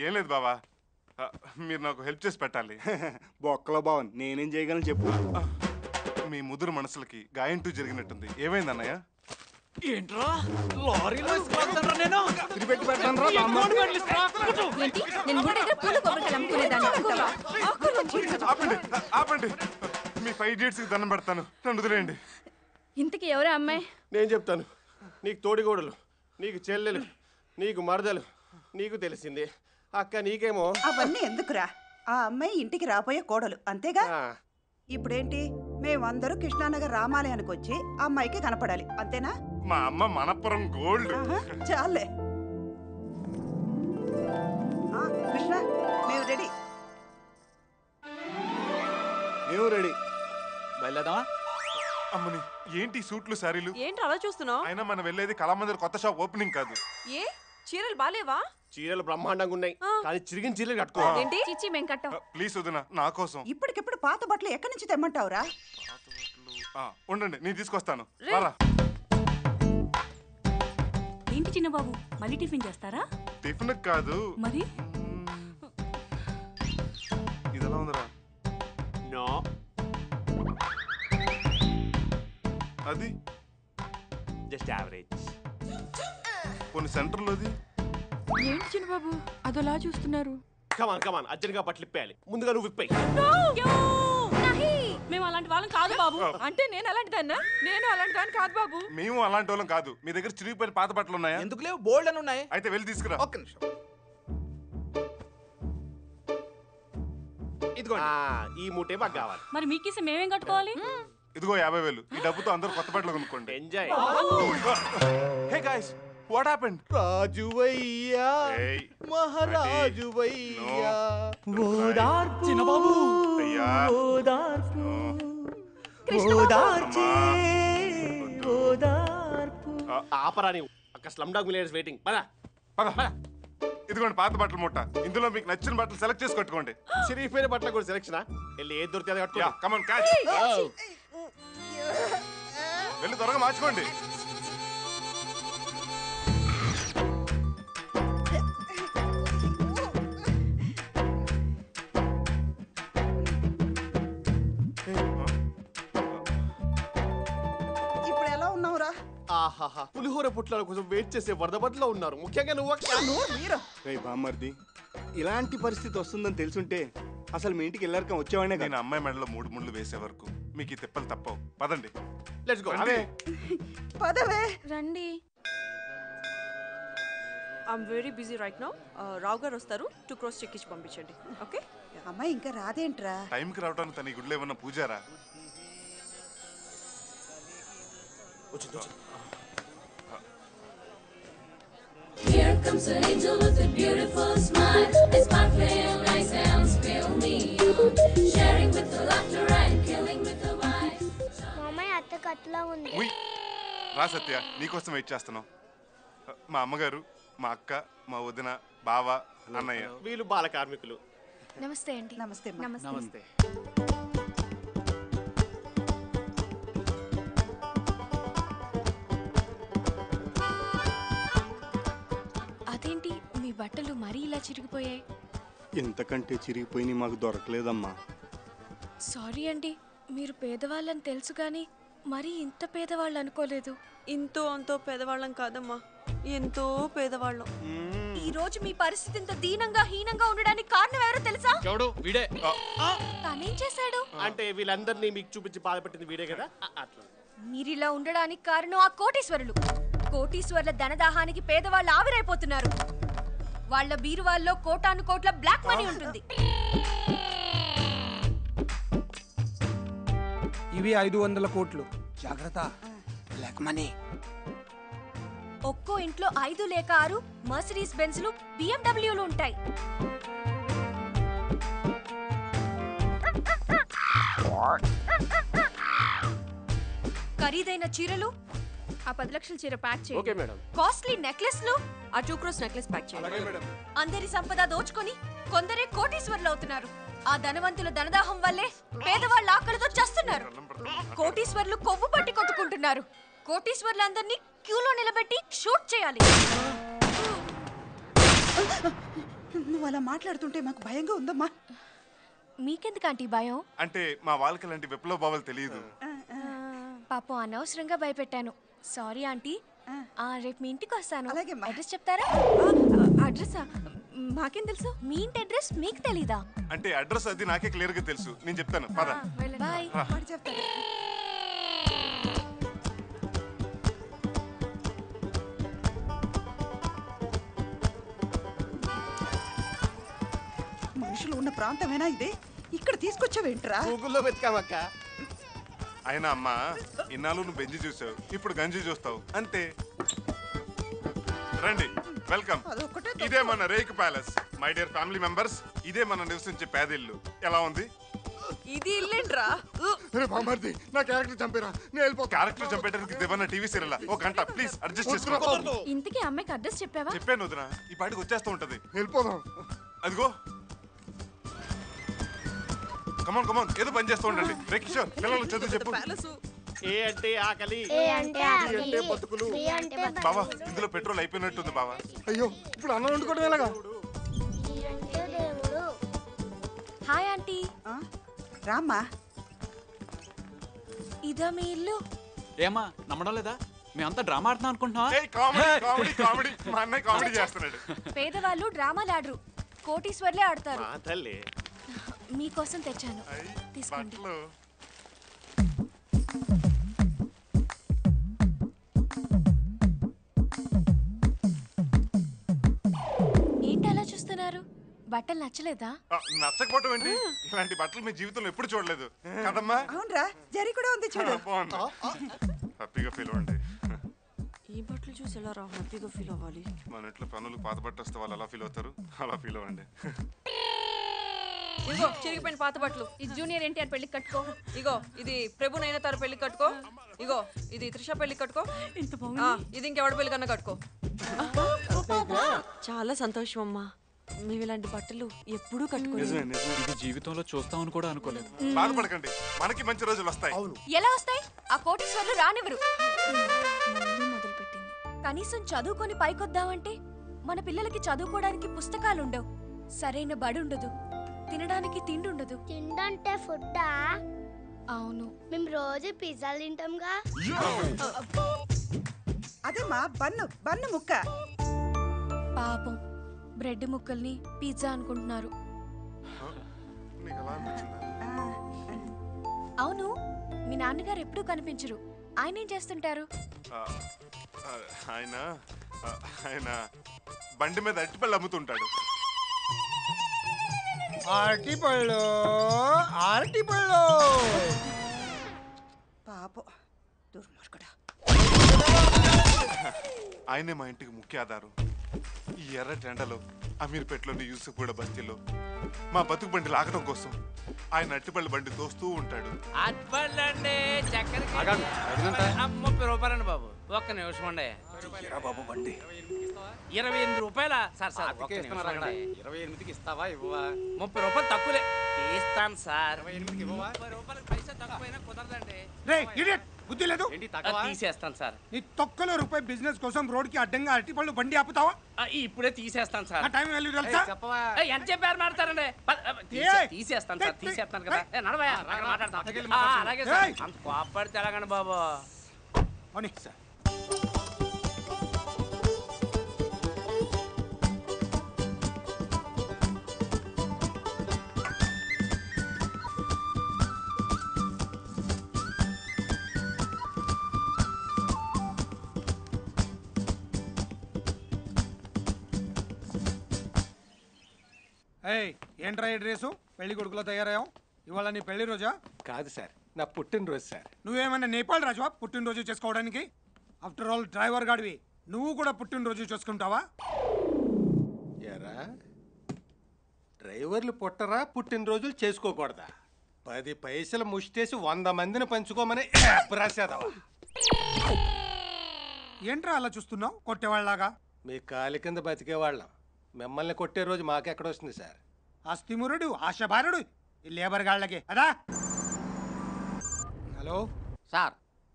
ఏం లేదు బాబా, మీరు నాకు హెల్ప్ చేసి పెట్టాలి. బొక్కలో బావన్ నేనేం చేయగలను చెప్పు. మీ ముదురు మనసులకి గాయంటూ జరిగినట్టుంది. ఏమైంది అన్నయ్య? ఏంట్రా లారీలో ఇసుకురాస్తానరా నేను? తిరిపెట్టి పెట్టానరా ఏంటి? నేను గుడి దగ్గర పూల కొబ్బరికాయలు అమ్ముకునేదాన్ని. ఆపండి ఆపండి, మీ 5 ఇడియట్స్కి దండం పెడతాను, నన్ను వదిలేయండి. ఇంతకీ ఎవరే అమ్మాయి? నేను చెప్తాను. నీకు తోడిగోడలు, నీకు చెల్లెలు, నీకు మరదలు, నీకు తెలిసింది. అక్క నీకేమో. అవన్నీ ఎందుకురా, ఆ అమ్మాయి ఇంటికి రాబోయే కోడలు, అంతేగా. ఇప్పుడేంటి, మేమందరూ కృష్ణానగర్ రామాలయానికి వచ్చి ఆ అమ్మాయికి కనపడాలి, అంతేనా? మా అమ్మ మనపురం గోల్డ్. చాలే కృష్ణ, మేము రెడీ. మేము రెడీ. బయలుదేరదామా? అమ్మని, ఏంటి సూట్లు సారీలు? ఏంటి అలా చూస్తున్నావు? అయినా మనం వెళ్ళేది కళామందిర్ కొత్త షాప్ ఓపెనింగ్ కాదు. ఏ చీరలు బాలేవా? చీరలు బ్రహ్మాండంగా ఉన్నాయి, కానీ చిరిగిన చీరలు కట్టుకోవాలి. ఏంటి? చిచ్చి మేము కట్టాం. ప్లీజ్ వదినా, నా కోసం. ఇప్పటికిప్పుడు పాత బట్టలు ఎక్కడి నుంచి తెమ్మంటావురా? ఉండండి, నేను తీసుకొస్తాను. రారా. ఏంటి చిన్న బాబు, మళ్ళీ టిఫిన్ చేస్తారా? టిఫిన్ కాదు మరి. ఇదెలా ఉందిరా? నో, అది జస్ట్ యావరేజ్. కొన్ని సెంటర్లోది. ఏంటి చిన్న బాబు అదోలా చూస్తున్నారు? కమాన్ కమాన్, అర్జెంట్గా బట్టలు ఇప్పేయాలి. ముందుగా నువ్వు ఇప్పేయి. మేము అలాంటి వాళ్ళం కాదు బాబు. అంటే నేను అలాంటి దాన్నా? నేను అలాంటి దాన్ని కాదు బాబు. మేము అలాంటి వాళ్ళం కాదు. మీ దగ్గర చిరిగిపోయిన పాత బట్టలు ఉన్నాయా? ఎందుకు లేవు? బోల్డ్ అని ఉన్నాయి. అయితే వెళ్ళి తీసుకురా. ఒక్క నిమిషం. ఇదిగోండి. ఈ మూటే మాకు కావాలి. మరి మీకేసి మేమేం కట్టుకోవాలి? ఇదిగో 50,000. ఈ డబ్బుతో అందరూ కొత్త బట్టలు కొనుక్కోండి. Enjoy. Hey guys, what happened? రాజువయ్యా మహారాజువయ్యా ఓదార్పు చిన్నబాబు అయ్యా ఓదార్పు ఓదార్చే ఓదార్పు. ఆపరా నీవు. అక్కడ స్లమ్ డాగ్ మిలియనర్స్ వెయిటింగ్. పద ఇదిగోండి పాత బట్టల మూట. ఇందులో మీకు నచ్చిన బట్టలు సెలెక్ట్ చేసి కట్టుకోండి. చిరిగిపోయిన బట్టలు కూడా సెలెక్షనా? వెళ్ళి ఏది దొరికితే అది కట్టుకో. Come on catch. వెళ్ళి త్వరగా మార్చుకోండి. ఇప్పుడు ఎలా ఉన్నావురా? ఆహాహా, పులిహోర పుట్ల కోసం వెయిట్ చేసే వరద బట్టలో ఉన్నారు. ముఖ్యంగా నువ్వు బామ్మర్ది, ఇలాంటి పరిస్థితి వస్తుందని తెలుసుంటే అసలు మీ ఇంటికి వెళ్ళాక వచ్చేవాడినే. నేను అమ్మాయి మెడలో 3 ముళ్ళు వేసే వరకు మీకు ఈ తిప్పలు తప్పవు. పదండి. Let's go. పదవే రండి. I'm very busy right now. Rao garu వస్తారు. 2 crores చెక్ ఇచ్చి పంపించండి. ఓకే? అమ్మాయి ఇంకా రాదేంట్రా? టైంకి రావడానికి తన ఈ గుడిలో ఏమన్నా Pujara? Here comes an angel with a beautiful smile. It's sparkling nice and spill me on. Sharing with the laughter and killing with the wine. మామయ్య అత్త కట్లా ఉంది. ఉయ్, రా సత్య, నీకోసం వెయిట్ చేస్తున్నాం. మా అమ్మగారు, మా అక్క, మా వదిన, బావ, అన్నయ్య. వీళ్ళు బాల కార్మికులు. నమస్తే అండి. నమస్తే. నమస్తే. అదేంటి మీ బట్టలు మరీ ఇలా చిరిగిపోయాయి? ఇంతకంటే చిరిగిపోయి మాకు దొరకలేదమ్మా. సారీ అండి, మీరు పేదవాళ్ళని తెలుసు కానీ మరీ ఇంత పేదవాళ్ళు అనుకోలేదు. ఇంతో అంతో పేదవాళ్ళం కాదమ్మా, ఎంతో పేదవాళ్ళం. ఈ రోజు మీ పరిస్థితి ఇంత దీనంగా హీనంగా ఉండడానికి కారణం ఎవరో తెలుసా? ఎవడు? వీడే. తనేం చేశాడు? అంటే వీళ్ళందరినీ మీకు చూపించి బాధపెట్టింది వీడే కదా. అట్లా మీరిలా ఉండడానికి కారణం ఆ కోటీశ్వరులు. కోటీశ్వరుల ధనదాహానికి పేదవాళ్ళు ఆవిరైపోతున్నారు. వాళ్ళ బీరువాల్లో కోటాను కోట్ల బ్లాక్ మనీ ఉంటుంది. ఇవి 500 కోట్లు. జాగ్రత్త, బ్లాక్ మనీ. ఒక్కో ఇంట్లో 5 లేక 6 మర్సిడీస్ బెంజ్లు, బిఎండబ్ల్యూలు ఉంటాయి. ఖరీదైన చీరలు, ఆ 10 లక్షల చీర ప్యాక్ చేయండి. Okay madam. కాస్ట్లీ నెక్లెస్లు, ఆ 2 crores నెక్లెస్ ప్యాక్ చేయండి. అందరి సంపద దోచుకొని కొందరే కోటీశ్వరులు అవుతున్నారు. ఆ ధనవంతుల ధనదాహం వల్లే పేదవాళ్ళ ఆకలితో చస్తున్నారు. కోటీశ్వరులు కొవ్వు పట్టి కొట్టుకుంటున్నారు. కోటీశ్వరులందరినీ క్యూలో నిలబెట్టి షూట్ చేయాలి. నువ్వు అలా మాట్లాడుతుంటే మాకు భయంగా ఉందమ్మా. మీకెందుకు ఆంటీ భయం? అంటే మా వాళ్ళకి ఇలాంటి విప్లవ భావాలు తెలియదు. పాపం అనవసరంగా భయపెట్టాను. Sorry aunty. రేపు మీ ఇంటికి వస్తాను. అడ్రస్ చెప్తారా? అడ్రసా? మాకేం తెలుసు? మీ ఇంటి అడ్రస్ మీకు తెలీదా? అంటే అడ్రస్ అది నాకే క్లియర్ గా తెలుసు. నేను చెప్తాను, పద. బాయ్. మనుషులు ఉన్న ప్రాంతమేనా ఇదే? ఇక్కడ తీసుకొచ్చావేంట్రా? గూగుల్లో వెతకామక్క. అయినా అమ్మా, ఇన్నాళ్ళు నువ్వు బెంజి చూసావు, ఇప్పుడు గంజి చూస్తావు అంతే. రండి, వెల్కమ్. ఇదే మన rake palace. My dear family members, ఇదే మనం నివసించే పేద ఇల్లు. ఎలా ఉంది? ఇది ఇల్లేంట్రా? నా క్యారెక్టర్ చంపేరా. నేను వెళ్ళిపో. క్యారెక్టర్ చంపేయడానికి దేవన్న టీవీ సీరియల్ 1 గంట. ప్లీజ్ అడ్జస్ట్ చేసుకో. ఇంతకీ అమ్మాయికి అడ్రస్ చెప్పావా? చెప్పాను వదినా, ఈ పాటికి వచ్చేస్తూ ఉంటది. వెళ్ళిపోదాం. అదిగో, కమాన్ కమాన్, ఏదో పని చేస్తూ ఉండండి. రే కిషోర్, పిల్లలు చదువు చెప్పు. ఏ అంటే ఆకలి, ఏ అంటే ఆకలి, బి అంటే బతుకులు. బి అంటే బతుకులు. బావా, ఇందులో పెట్రోల్ అయిపోయినట్టుంది బావా. అయ్యో, ఇప్పుడు అన్నం వండుకోవడం ఎలాగా? Hi aunty. రామ్మా. ఇదా మీ ఇల్లు? ఏమా నమ్మడం లేదా? మేమంతా డ్రామా ఆడుతున్నాం అనుకుంటున్నావా? Comedy comedy comedy. మా అన్నయ్య కామెడీ చేస్తున్నాడు. పేదవాళ్ళు డ్రామాలు ఆడరు, కోటీశ్వర్లే ఆడతారు. తల్లి మీకోసం తెచ్చాను, తీసుకోండి. బట్టలు నచ్చలేదా? నచ్చకపోవటం ఏంటి? ఇలాంటి బట్టలు మీ జీవితంలో ఎప్పుడు చూడలేదు కదమ్మా. అవునరా, జరి కూడా ఉంది చూడు. హ్యాపీగా ఫీల్ అవ్వండి. ఈ బట్టలు చూసి ఎలా రా హ్యాపీగా ఫీల్ అవ్వాలి? మన ఇంట్లో పనులు పాత బట్ట వస్తే వాళ్ళు ఎలా ఫీల్ అవుతారు, అలా ఫీల్ అవ్వండి. ఇగో చిరిగిపోయిన పాత బట్టలు. ఇది జూనియర్ ఎన్టీఆర్ పెళ్లి కట్టుకో. ఇగో ఇది ప్రభు నైనతార పెళ్లి కట్టుకో. ఇగో ఇది త్రిష పెళ్లి కట్టుకో. ఇంత బాగుంది. ఇది ఇంకెవడ పెళ్లి కన్నా కట్టుకో. చాలా సంతోషం అమ్మా, మేము ఇలాంటి బట్టలు ఎప్పుడూ కట్టుకోలేదు. ఇది జీవితంలో చూస్తామని కూడా అనుకోలేదు. బాధపడకండి, మనకి మంచి రోజులు వస్తాయి. ఎలా వస్తాయి? ఆ కోటీశ్వర్లు రానివ్వరు. మళ్ళీ మొదలుపెట్టింది. కనీసం చదువుకొని పైకొద్దామంటే మన పిల్లలకి చదువుకోవడానికి పుస్తకాలు ఉండవు, సరైన బడి ఉండదు, తినడానికి తిండి ఉండదు. తిండంటే ఫుడ్డా? అవును, మేము రోజు పిజ్జాలు తింటాంగా. అదేమా బన్ను బన్ను ముక్క. పాపం బ్రెడ్ ముక్కల్ని పిజ్జా అనుకుంటున్నారు. అవును, మీ నాన్నగారు ఎప్పుడూ కనిపించరు. ఆయన ఏం చేస్తుంటారు? ఆయన ఆయన బండి మీద అరటిపళ్ళు అమ్ముతుంటాడు. అరటిపళ్ళు అరటిపళ్ళు. పాపం దుర్మార్గుడా. ఆయనే మా ఇంటికి ముఖ్య ఆధారం. ఈ ఎర్రటి ఎండలో అమీర్పేటలోని యూసుఫ్గూడ బస్తీలో మా బతుకు బండి లాగడం కోసం ఆయన అరటిపళ్ళు బండి తోస్తూ ఉంటాడు. అట్పండి చక్కెర 30 రూపాయలండి బాబు. ఒక్క నిమిషం అండి బాబు బండి 28 రూపాయల. సార్ సార్ 28కి ఇస్తావా ఇవ్వవా? 30 రూపాయలు తక్కువలే తీస్తాను సార్. 30 రూపాయలకు పైసా తక్కువైనా కుదరదండి. రేయ్ ఇడియట్, బుద్ధి లేదు? తీసేస్తాను సార్. నీ తొక్కలో రూపాయి బిజినెస్ కోసం రోడ్కి అడ్డంగా అరటిపళ్ళు బండి ఆపుతావా? ఇప్పుడే తీసేస్తాను సార్. ఆ టైం వాల్యూ తెలుసా? ఎంత చెప్పారు మాట్లాడతారండి? తీసేస్తాను సార్, తీసేస్తాను కదా. నడవయా అక్కడ మాట్లాడతాం. అలాగే సార్. అంత కోపడితే ఎలాగండి బాబు. సార్ ఏంట్రా ఈ డ్రెస్సు? పెళ్లి కొడుకులో తయారయ్యావు. ఇవాళ నీ పెళ్లి రోజా? కాదు సార్, నా పుట్టినరోజు సార్. నువ్వేమన్నా నేపాల్ రాజువా పుట్టినరోజు చేసుకోవడానికి? ఆఫ్టర్ ఆల్ డ్రైవర్ గాడివి, నువ్వు కూడా పుట్టినరోజు చేసుకుంటావా? ఎరా డ్రైవర్లు పుట్టరా పుట్టినరోజులు చేసుకోకూడదా? 10 పైసలు ముష్టేసి 100 మందిని పంచుకోమని రాసేదవా? ఏంట్రా అలా చూస్తున్నావు కొట్టేవాళ్ళలాగా? మీ కాలి కింద బతికేవాళ్ళం, మిమ్మల్ని కొట్టే రోజు మాకెక్కడొస్తుంది సార్? అస్థిమురుడు ఆశభారుడు ఈ లేబర్ గాళ్ళకి అదా. హలో సార్,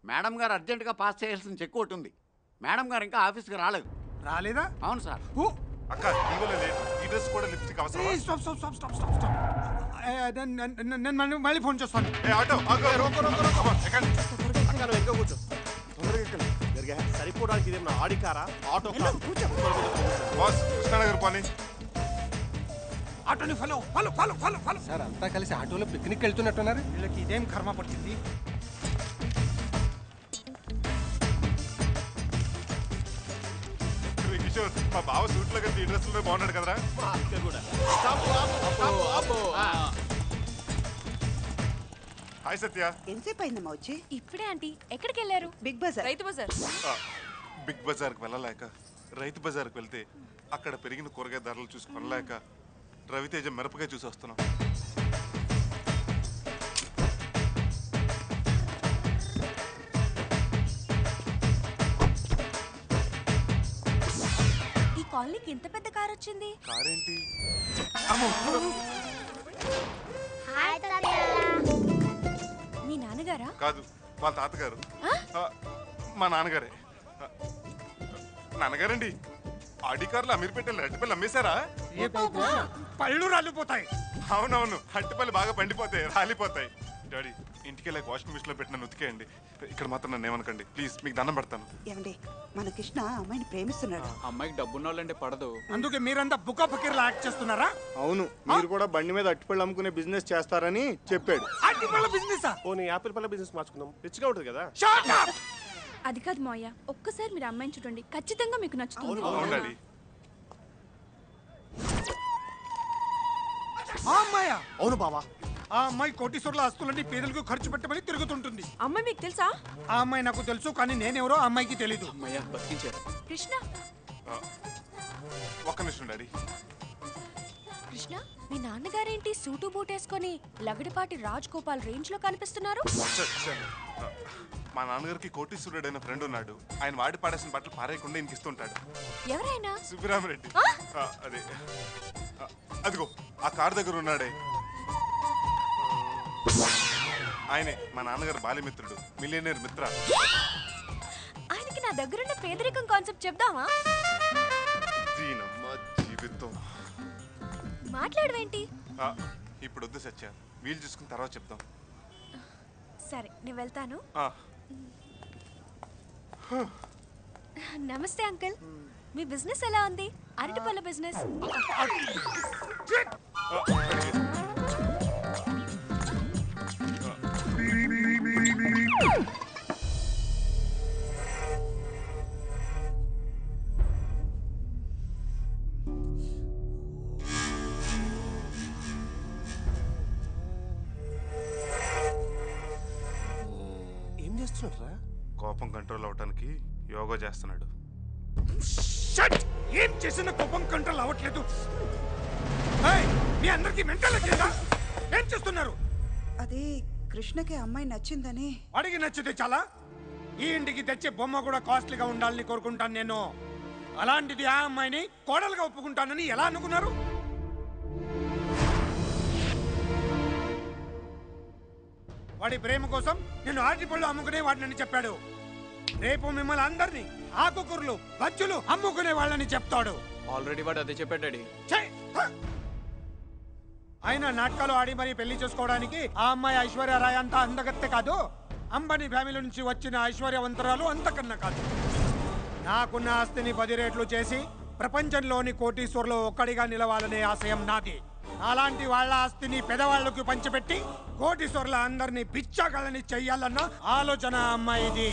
మేడం గారు అర్జెంటుగా పాస్ చేయాల్సిన చెక్ ఒకటి ఉంది. మేడం గారు ఇంకా ఆఫీస్కి రాలేదు. రాలేదా? అవును సార్. అక్క ఈ డ్రెస్ కూడా లిప్స్టిక్ అవసరం. Stop stop stop stop stop stop. నేను మళ్ళీ ఫోన్ చేస్తాను. సరిపోవడానికి ఇదేమన్నా ఆడి కారా, ఆటో కారా? కృష్ణానగర్ పోనీ. ఆటోని follow follow follow follow follow. Sir అంతా కలిసి ఆటోలో పిక్నిక్ వెళ్తున్నట్టున్నారు. వీళ్ళకి ఇదేం కర్మ పడుతుంది? కిషోర్, మా బావ సూట్ లో కలిసి ఈ డ్రెస్ లో బాగున్నాడు కదరా? హాయ్ సత్య. ఎంతసేపు అయిందమ్మా వచ్చి? ఇప్పుడే ఆంటీ. ఎక్కడికి వెళ్ళారు? బిగ్ బజార్. రైతు బజార్. బిగ్ బజార్కి వెళ్ళలేక రైతు బజార్కి వెళ్తే అక్కడ పెరిగిన కూరగాయ ధరలు చూసి కొనలేక రవితేజ మిరపకాయ చూసి వస్తున్నాం. ఈ కాలనీకి ఇంత పెద్ద కార్ వచ్చింది. కారేంటి? మీ నాన్నగారా? కాదు, వాళ్ళ తాతగారు. మా నాన్నగారే. నాన్నగారండి, ఆడి కార్లు అమీర్పేటలో అరటిపల్లి అమ్మేశారా? పళ్ళు రాలిపోతాయి. అవునవును, అరటిపల్లి బాగా పండిపోతాయి, రాలిపోతాయి. డాడీ, ఇంటికి వెళ్ళాక వాషింగ్ మిషన్ లో పెట్టిన ఉతికేయండి. ఇక్కడ మాత్రం నన్ను ఏమనకండి ప్లీజ్, మీకు దండం పెడతాను. ఏమండి, మన కృష్ణ అమ్మాయిని ప్రేమిస్తున్నాడు. అమ్మాయికి డబ్బున్న వాళ్ళంటే పడదు. అందుకే మీరంతా బుక్క ఫకీర్లా యాక్ట్ చేస్తున్నారా? అవును, మీరు కూడా బండి మీద అట్టిపళ్ళు అమ్ముకునే బిజినెస్ చేస్తారని చెప్పాడు. అట్టిపళ్ళ బిజినెస్? పోనీ యాపిల్ పళ్ళ బిజినెస్ మార్చుకుందాం, రిచ్గా ఉంటుంది కదా. అది కాదు మావయ్య, ఒక్కసారి మీరు అమ్మాయిని చూడండి, ఖచ్చితంగా మీకు నచ్చుతుంది. అవును బావా. ఆ అమ్మాయి కోటీశ్వర్ల ఆస్తులన్నీ పేదలకు ఖర్చు పెట్టమని తిరుగుతుంటుంది. అమ్మాయి మీకు తెలుసా? ఆ అమ్మాయి నాకు తెలుసు, కానీ నేనెవరో ఆ అమ్మాయికి తెలీదు. అమ్మయ్య బతికించారు. కృష్ణ ఒక్క నిమిషం డాడీ. కృష్ణ, మీ నాన్నగారేంటి సూటు బూటేసుకొని లగడపాటి రాజ్ గోపాల్ రేంజ్ లో కనిపిస్తున్నారు? మా నాన్నగారికి కోటీశ్వరుడైన ఫ్రెండ్ ఉన్నాడు. ఆయన వాడి పాడేసిన బట్టలు పారేయకుండా ఇంక ఇస్తుంటాడు. ఎవరైనా? సుబ్బిరామరెడ్డి. అదే అదిగో ఆ కార్ దగ్గర ఉన్నాడే, ఆయనే మా నాన్నగారు బాల్యమిత్రుడు, మిలియనర్ మిత్ర. ఆయనకి నా దగ్గరున్న పేదరికం కాన్సెప్ట్ చెప్దామా? దీనమ్మ జీవితం. మాట్లాడవేంటి? ఇప్పుడు వద్దు సత్య, వీలు చూసుకుని తర్వాత చెప్దాం. సరే, నేను వెళ్తాను. నమస్తే అంకుల్, మీ బిజినెస్ ఎలా ఉంది? అరటిపళ్ళ బిజినెస్. ఏం చేస్తున్నారా? కోపం కంట్రోల్ అవటానికి యోగా చేస్తున్నాడు. ఏం చేసిన కోపం కంట్రోల్ అవ్వట్లేదు. మీ అందరికి మెంటల్ లేదా? ఏం చేస్తున్నారు? అది కృష్ణకి అమ్మాయి నచ్చిందని. అడిగి నచ్చితే చాలా. ఈ ఇంటికి తెచ్చే బొమ్మ కూడా కాస్ట్లీగా ఉండాలని కోరుకుంటాను నేను. అలాంటిది ఆ అమ్మాయిని కోడలుగా ఒప్పుకుంటానని ఎలా అనుకున్నారు? వాడి ప్రేమ కోసం నేను ఆర్టిపళ్ళు అమ్ముకునే వాడిని చెప్పాడు. రేపు మిమ్మల్ని అందరినీ ఆకుకూరలు బచ్చులు అమ్ముకునే వాళ్ళని చెప్తాడు. ఆల్రెడీ వాడు అదే చెప్పాడు డాడీ. ఆయన నాటకాలు ఆడి మరీ పెళ్లి చేసుకోవడానికి ఆ అమ్మాయి ఐశ్వర్యరాయ్ అంత అందగత్తె కాదు. అంబానీ ఫ్యామిలీ నుంచి వచ్చిన ఐశ్వర్యవంతరాలు అంతకన్నా కాదు. నాకున్న ఆస్తిని 10 రెట్లు చేసి ప్రపంచంలోని కోటీశ్వర్లో ఒక్కడిగా నిలవాలనే ఆశయం నాది. అలాంటి వాళ్ళ ఆస్తిని పెదవాళ్లకు పంచిపెట్టి కోటీశ్వర్ల అందరినీ బిచ్చగాళ్ళని చెయ్యాలన్న ఆలోచన అమ్మాయిది.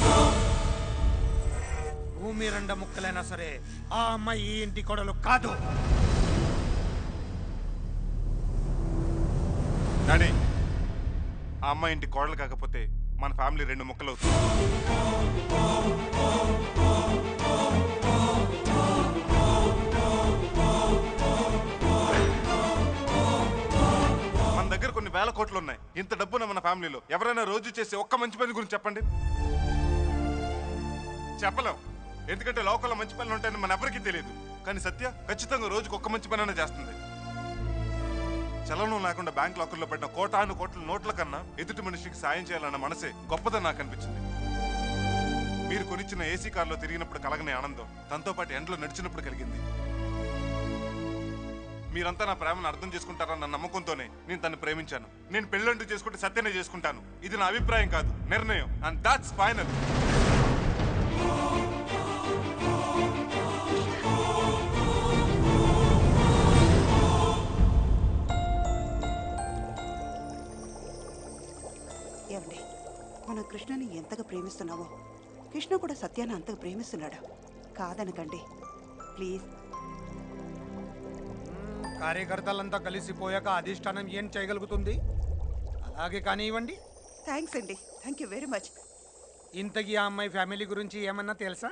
భూమి 2 ముక్కలైనా సరే ఆ అమ్మాయి ఈ ఇంటి కొడలు కాదు. డాడీ, ఆ అమ్మాయి ఇంటి కోడలు కాకపోతే మన ఫ్యామిలీ 2 ముక్కలు అవుతుంది. మన దగ్గర కొన్ని వేల కోట్లు ఉన్నాయి. ఇంత డబ్బున మన ఫ్యామిలీలో ఎవరైనా రోజు చేసే ఒక్క మంచి పని గురించి చెప్పండి. చెప్పలేం, ఎందుకంటే లోకల్లో మంచి పనులు ఉంటాయని మన ఎవరికీ తెలియదు. కానీ సత్య ఖచ్చితంగా రోజుకు ఒక్క మంచి పని చేస్తుంది. చలనం లేకుండా బ్యాంక్ లాకర్లో పెట్టిన కోటాను కోట్ల నోట్ల కన్నా ఎదుటి మనిషికి సాయం చేయాలన్న మనసే గొప్పదని నాకు అనిపించింది. మీరు కొనిచ్చిన ఏసీ కార్లో తిరిగినప్పుడు కలగని ఆనందం తనతో పాటు ఎండలో నడిచినప్పుడు కలిగింది. మీరంతా నా ప్రేమను అర్థం చేసుకుంటారన్న నమ్మకంతోనే నేను తను ప్రేమించాను. నేను పెళ్ళంటూ చేసుకుంటే సత్యనే చేసుకుంటాను. ఇది నా అభిప్రాయం కాదు, నిర్ణయం. And that's final. ఏమండి, మన కృష్ణని ఎంతగా ప్రేమిస్తున్నావో కృష్ణ కూడా సత్యాన్ని అంతగా ప్రేమిస్తున్నాడు. కాదనకండి ప్లీజ్. కార్యకర్తలంతా కలిసిపోయాక అధిష్టానం ఏం చేయగలుగుతుంది? అలాగే కానివ్వండి. థ్యాంక్స్ అండి, థ్యాంక్ యూ వెరీ మచ్. ఇంతకీ ఆ అమ్మాయి ఫ్యామిలీ గురించి ఏమన్నా తెలుసా?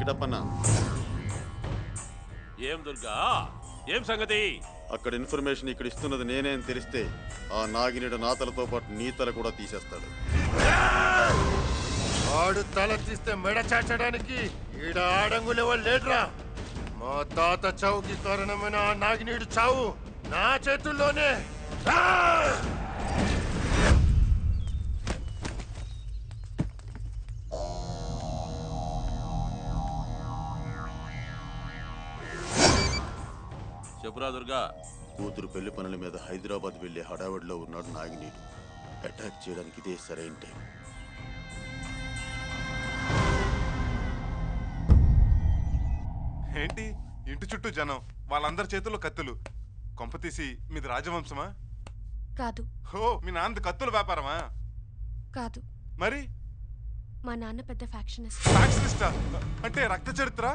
వెంకటప్పన్న. ఏం దుర్గా, ఏం సంగతి? అక్కడ ఇన్ఫర్మేషన్ ఇక్కడ ఇస్తున్నది నేనే అని తెలిస్తే ఆ నాగినేడు నా తలతో పాటు నీ తల కూడా తీసేస్తాడు. ఆడు తల తీస్తే మెడ చాచడానికి ఈడ ఆడంగులెవరు లేడ్రా. మా తాత చావుకి కారణమైన ఆ నాగినీడు చావు నా చేతుల్లోనే. చెప్పురా దుర్గా. కూతురు పెళ్లి పనుల మీద హైదరాబాద్ వెళ్లే హడావిడిలో ఉన్నాడు నాగినీడు. అటాక్ చేయడానికి ఇదే సరైన టైం. ఏంటి ఇంటి చుట్టూ జనం, వాళ్ళందరి చేతుల్లో కత్తులు. కొంపతీసి మీది రాజవంశమా? కాదు. హో, మీ నాన్నది కత్తుల వ్యాపారమా? కాదు. మరి మా నాన్న పెద్ద ఫ్యాక్షనిస్ట్. ఫ్యాక్షనిస్టా? అంటే రక్త చరిత్ర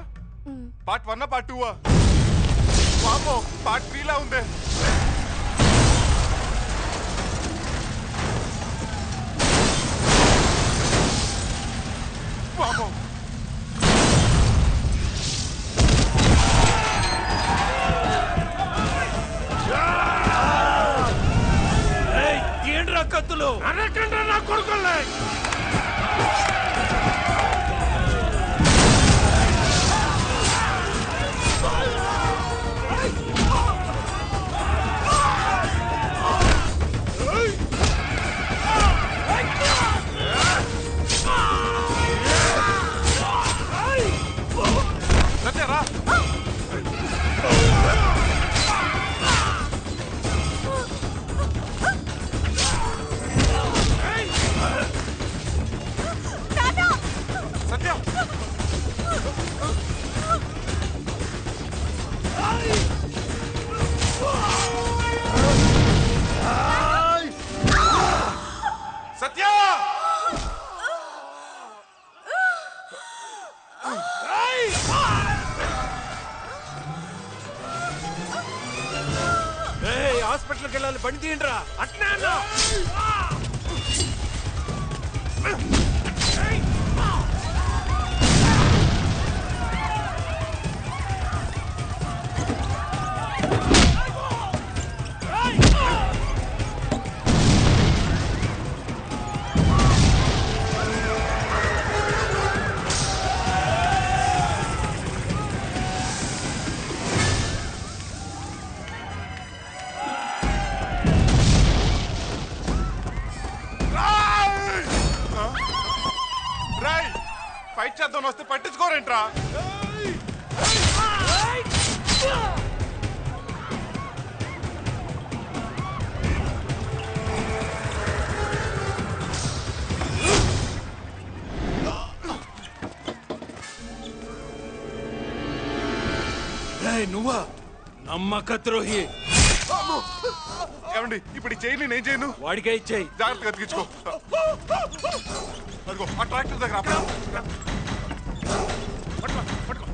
పార్ట్ 1 పార్ట్ 2? వామో, పార్ట్ 3 లా ఉందే. వామో, ఏంట్రా కత్తులు? అరకండ్రా నా కొడుకుల్ని. సత్యరా, సత్య, సత్య, హాస్పిటల్కి వెళ్ళాలి, బండి తీయండిరా. అట్నే అన్నా. రాయ్, ఫైట్ చేద్దాం వస్తే పట్టించుకోరేంట్రా? నువ్వా నమ్మక ద్రోహి? ఏమండి, ఇప్పుడు ఈ చైన్ నేను చేయను. వాడికే ఇచ్చేయి. జాగ్రత్తగా అతికించుకో. అదిగో ఆ ట్రాక్టర్ దగ్గర ఆపు. పట్టుకో, పట్టుకో.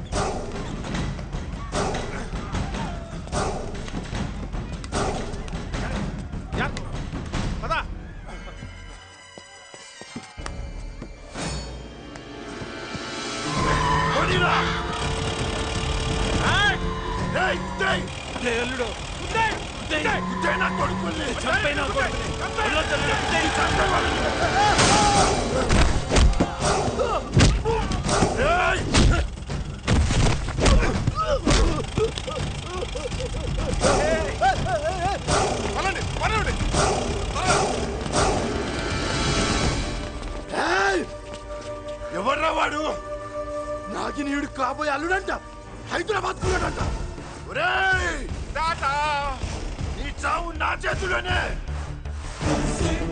పదా. అల్లుడు నా కొడుకుల్ని చంపైనా ఎవర్రా వాడు? నాగినీయుడు కాబోయే అల్లుడంట, హైదరాబాద్ కున్నాడంట. ఒరేయ్ టాటా, నీ చావు నా చేతుల్లోనే. Sing,